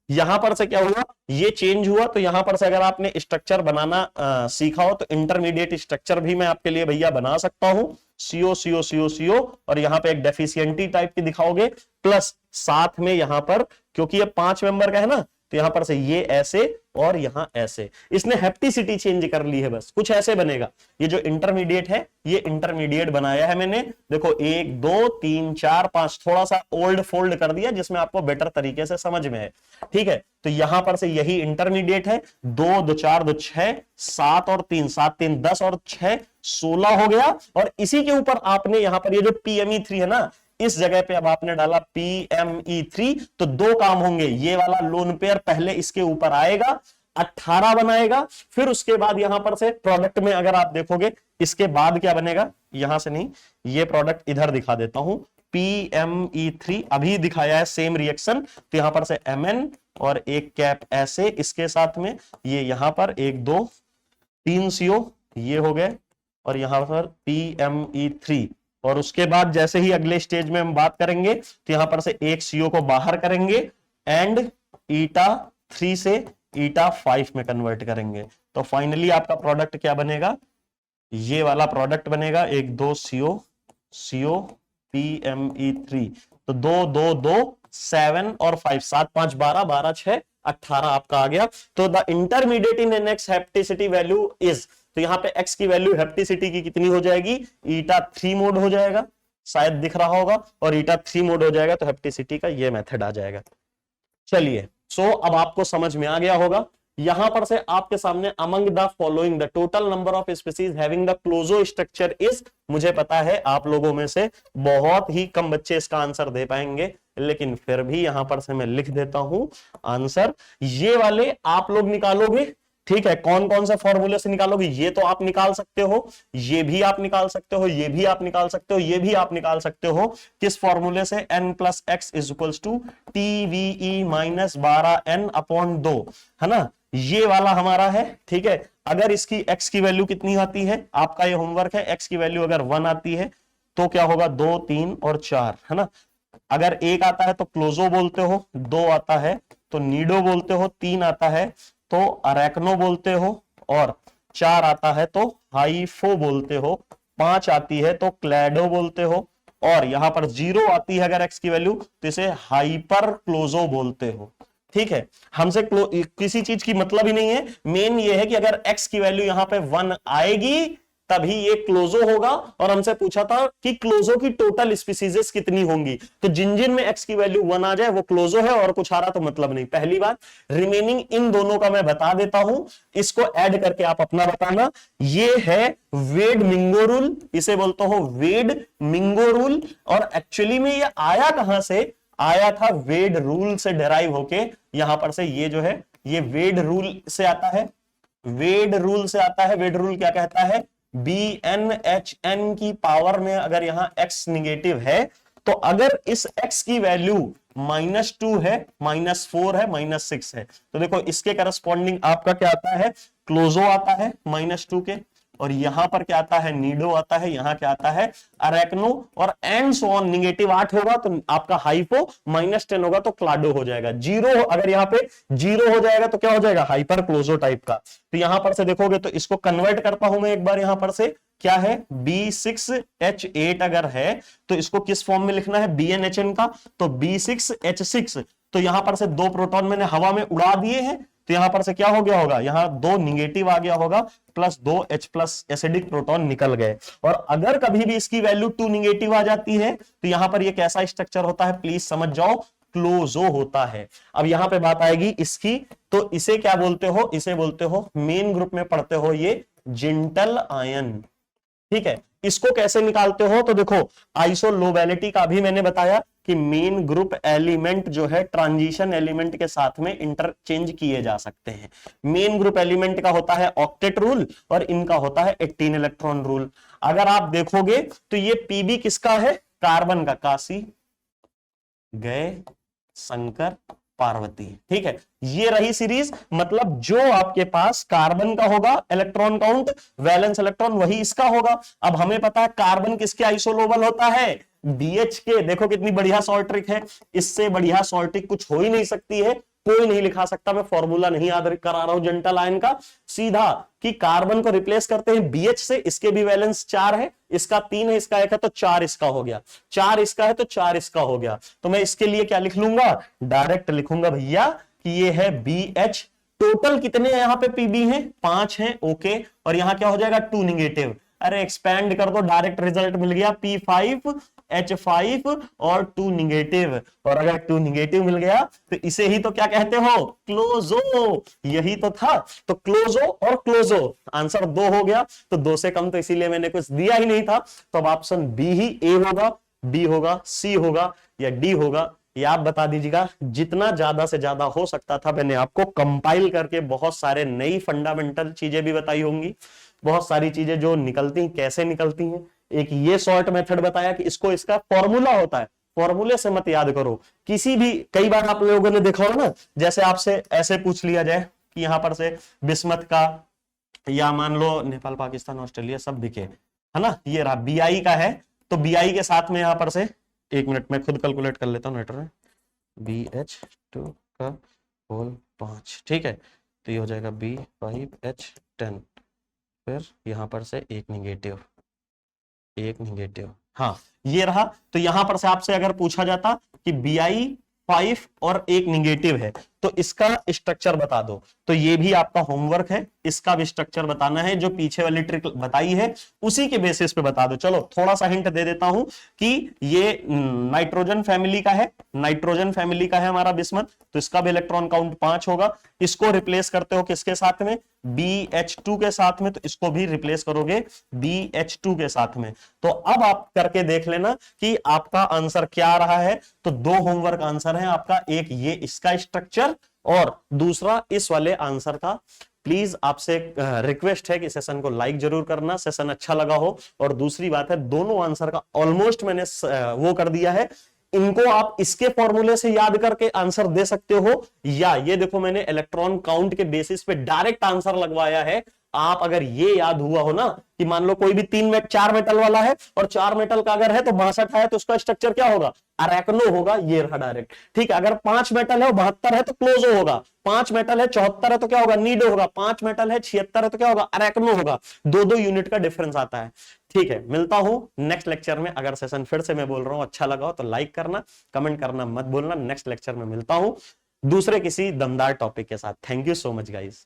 A: यहां पर से क्या हुआ? ये चेंज हुआ, तो यहां पर से अगर आपने स्ट्रक्चर बनाना सीखा हो तो इंटरमीडिएट स्ट्रक्चर भी मैं आपके लिए भैया बना सकता हूं। CO CO CO CO, और यहां पे एक डेफिशिएंटी टाइप की दिखाओगे, प्लस साथ में यहां पर, क्योंकि ये 5 मेंबर का है ना, तो यहां पर से ये ऐसे और यहां ऐसे, इसने हेप्टिसिटी चेंज कर ली है, बस कुछ ऐसे बनेगा। ये जो इंटरमीडिएट है, ये इंटरमीडिएट बनाया है मैंने, देखो 1 2 3 4 5, थोड़ा सा ओल्ड फोल्ड कर दिया जिसमें आपको बेटर तरीके से समझ में है। ठीक है, तो यहां पर से यही इंटरमीडिएट है। 2 2 4 2 6, 7 और 3 7 3 10 और 6 16 हो गया। और इसी के ऊपर आपने यहां पर ये जो PME3 है ना, इस जगह पे अब आपने डाला PME3, तो 2 काम होंगे। ये वाला लोन पेयर पहले इसके ऊपर आएगा, 18 बनाएगा, फिर उसके बाद यहां पर से प्रोडक्ट में अगर आप देखोगे, इसके बाद क्या बनेगा? यहां से नहीं, ये प्रोडक्ट इधर दिखा देता हूं, PME3 अभी दिखाया है सेम रिएक्शन, तो यहां पर से Mn और एक कैप ऐसे इसके साथ में, ये यहां पर 1 2 3 CO ये हो गए, और यहां पर PME3, और उसके बाद जैसे ही अगले स्टेज में हम बात करेंगे तो यहां पर से एक CO को बाहर करेंगे एंड ईटा 3 से ईटा 5 में कन्वर्ट करेंगे। तो फाइनली आपका प्रोडक्ट क्या बनेगा? ये वाला प्रोडक्ट बनेगा, 1 2 CO PME3, तो 2 2 2 7 और 5, 7 5 12, 12 6 18 आपका आ गया। तो the intermediate in NX hapticity value is, तो यहां पे x की वैल्यू हेप्टिसिटी की कितनी हो जाएगी? ईटा 3 मोड हो जाएगा, शायद दिख रहा होगा, और ईटा 3 मोड हो जाएगा तो हेप्टिसिटी का ये मेथड आ जाएगा। चलिए, सो अब आपको समझ में आ गया होगा। यहां पर से आपके सामने among the following the total number of species having the closo structure is, मुझे पता है आप लोगों में से बहुत ही कम बच्चे इसका आंसर दे पाएंगे, लेकिन फिर भी यहां पर से मैं लिख देता हूं आंसर। ये वाले आप लोग निकालोगे, ठीक है, कौन कौन से फॉर्मूले से निकालोगे? ये तो आप निकाल सकते हो, ये भी आप निकाल सकते हो, ये भी आप निकाल सकते हो, ये भी आप निकाल सकते हो। किस फॉर्मूले से? n + x = TVE - 12n/2, है ना, ये वाला हमारा है। ठीक है, अगर इसकी x की वैल्यू कितनी आती है, आपका ये होमवर्क है, x की वैल्यू अगर 1 आती है तो क्या होगा? 2 3 और 4, है ना। अगर 1 आता है तो क्लोजो बोलते हो, 2 आता है तो नीडो बोलते हो, 3 आता है तो अरेक्नो बोलते हो, और 4 आता है तो हाइफो बोलते हो, 5 आती है तो क्लैडो बोलते हो, और यहां पर 0 आती है अगर x की वैल्यू तो इसे हाइपर क्लोजो बोलते हो। ठीक है, हमसे किसी चीज की मतलब ही नहीं है, मेन ये है कि अगर x की वैल्यू यहां पे 1 आएगी तभी ये क्लोजो होगा। और हमसे पूछा था कि क्लोजो की टोटल स्पीसीजेस कितनी होंगी, तो जिन जिन में x की वैल्यू 1 आ जाए वो क्लोजो है, और कुछ आ रहा तो मतलब नहीं। पहली बात, रिमेनिंग इन दोनों का मैं बता देता हूं, इसको ऐड करके आप अपना बताना। ये है वेड मिंगो रूल, इसे बोलता हूं वेड मिंगो रूल। और एक्चुअली में ये आया कहां से, आया था वेड रूल से डेराइव होके, यहां पर से ये जो है ये वेड रूल से आता है, वेड रूल से आता है। वेड रूल क्या कहता है, BnHn की पावर में अगर यहां x निगेटिव है, तो अगर इस x की वैल्यू -2 है, -4 है, -6 है, तो देखो इसके करस्पॉन्डिंग आपका क्या आता है, क्लोजो आता है -2 के, और यहां पर क्या आता है, नीडो आता है, यहां क्या आता है, अरेक्नो, और एंड सो ऑन। निगेटिव 8 होगा तो आपका हाइपो, -10 होगा तो क्लाडो हो जाएगा। जीरो, अगर यहाँ पे 0 हो जाएगा तो क्या हो जाएगा, हाइपर क्लोजो टाइप का। तो यहां पर से देखोगे तो इसको कन्वर्ट करता हूं मैं एक बार, यहां पर से क्या है, B6H8 अगर है तो इसको किस फॉर्म में लिखना है, BnHn का, तो B6H6। तो यहां पर से 2 प्रोटॉन मैंने हवा में उड़ा दिए हैं, तो यहां पर से क्या हो गया होगा, यहां 2 निगेटिव आ गया होगा, प्लस 2 H+ एसिडिक प्रोटॉन निकल गए। और अगर कभी भी इसकी वैल्यू 2 निगेटिव आ जाती है, तो यहां पर ये कैसा स्ट्रक्चर होता है, प्लीज समझ जाओ, क्लोजो होता है। अब यहां पे बात आएगी इसकी, तो इसे क्या बोलते हो, इसे बोलते हो, मेन ग्रुप में पढ़ते हो ये जेंटल आयन, ठीक है। इसको कैसे निकालते हो, तो देखो आइसोलोबेलिटी का भी मैंने बताया कि मेन ग्रुप एलिमेंट जो है ट्रांजिशन एलिमेंट के साथ में इंटरचेंज किए जा सकते हैं। मेन ग्रुप एलिमेंट का होता है ऑक्टेट रूल और इनका होता है 18 इलेक्ट्रॉन रूल। अगर आप देखोगे तो ये पीबी किसका है, कार्बन का, काशी गए शंकर पार्वती, ठीक है। ये रही सीरीज, मतलब जो आपके पास कार्बन का होगा इलेक्ट्रॉन काउंट, वैलेंस इलेक्ट्रॉन, वही इसका होगा। अब हमें पता है कार्बन किसके आइसोलोबल होता है, BH के। देखो कितनी बढ़िया शॉर्ट ट्रिक है, इससे बढ़िया शॉर्ट ट्रिक कुछ हो ही नहीं सकती है, कोई नहीं लिखा सकता। मैं फॉर्मूला नहीं याद करा रहा हूं जेंटल आयन का, सीधा कि कार्बन को रिप्लेस करते हैं BH से, इसके भी वैलेंस 4 है, इसका 3 है, इसका 1 है, तो 4 इसका हो गया, 4 इसका है तो 4 इसका हो गया। तो मैं इसके लिए क्या लिख लूंगा, डायरेक्ट लिखूंगा भैया कि ये है BH। टोटल कितने यहां पे पीबी हैं, 5 हैं, ओके। और यहां क्या हो जाएगा, 2 निगेटिव। अरे एक्सपैंड कर दो, डायरेक्ट रिजल्ट मिल गया, P5H5 और 2 निगेटिव। और अगर 2 निगेटिव मिल गया तो इसे ही तो क्या कहते हो, क्लोजो। यही तो था, तो क्लोजो और क्लोजो, आंसर 2 हो गया। तो 2 से कम तो इसीलिए मैंने कुछ दिया ही नहीं था। तो अब ऑप्शन बी ही ए होगा, बी होगा, सी होगा या डी होगा, ये आप बता दीजिएगा। जितना ज्यादा से ज्यादा हो सकता था मैंने आपको कंपाइल करके बहुत सारे नई फंडामेंटल चीजें भी बताई होंगी, बहुत सारी चीजें जो निकलती कैसे निकलती हैं। एक ये शॉर्ट मेथड बताया कि इसको, इसका फॉर्मूला होता है, फॉर्मूले से मत याद करो किसी भी। कई बार आप लोगों ने देखा होगा ना, जैसे आपसे ऐसे पूछ लिया जाए कि यहां पर से बिस्मथ का, या मान लो नेपाल, पाकिस्तान, ऑस्ट्रेलिया सब दिखे, है ना, ये रहा BI का है, तो BI के साथ में यहां पर से, 1 मिनट में खुद कैलकुलेट कर लेता हूँ नेटर में, BH2 का होल 5, ठीक है। तो ये हो जाएगा B5H10, फिर यहां पर से एक निगेटिव, हाँ ये रहा। तो यहां पर से आपसे अगर पूछा जाता कि BI5 और एक निगेटिव है तो इसका स्ट्रक्चर बता दो, तो ये भी आपका होमवर्क है, इसका भी स्ट्रक्चर बताना है। जो पीछे वाली ट्रिक बताई है उसी के बेसिस पे बता दो। चलो थोड़ा सा हिंट दे देता हूं कि ये नाइट्रोजन फैमिली का है, नाइट्रोजन फैमिली का है हमारा बिस्मथ, तो इसका भी इलेक्ट्रॉन काउंट 5 होगा। इसको रिप्लेस करते हो किसके साथ में, BH2 के साथ में, तो इसको भी रिप्लेस करोगे BH2 के साथ में। तो अब आप करके देख लेना कि आपका आंसर क्या रहा है। तो 2 होमवर्क आंसर है आपका, एक ये इसका स्ट्रक्चर और दूसरा इस वाले आंसर का। प्लीज आपसे रिक्वेस्ट है कि सेशन को लाइक जरूर करना, सेशन अच्छा लगा हो। और दूसरी बात है, दोनों आंसर का ऑलमोस्ट मैंने वो कर दिया है, इनको आप इसके फॉर्मूले से याद करके आंसर दे सकते हो, या ये देखो मैंने इलेक्ट्रॉन काउंट के बेसिस पे डायरेक्ट आंसर लगवाया है। आप अगर ये याद हुआ हो ना कि मान लो कोई भी 4 मेटल वाला है और 4 मेटल का अगर है तो 62 है, तो उसका स्ट्रक्चर क्या होगा, अरेक्नो होगा, ये रहा डायरेक्ट, ठीक है। अगर 5 मेटल है और 72 है तो क्लोजो होगा, 5 मेटल है 74 है तो क्या होगा, नीडो होगा, 5 मेटल है 76 है तो क्या होगा, अरेक्नो होगा। 2-2 यूनिट का डिफरेंस आता है, ठीक है। मिलता हूं नेक्स्ट लेक्चर में। अगर सेशन फिर से मैं बोल रहा हूं अच्छा लगा हो तो लाइक करना, कमेंट करना मत बोलना। नेक्स्ट लेक्चर में मिलता हूं दूसरे किसी दमदार टॉपिक के साथ। Thank you so much guys.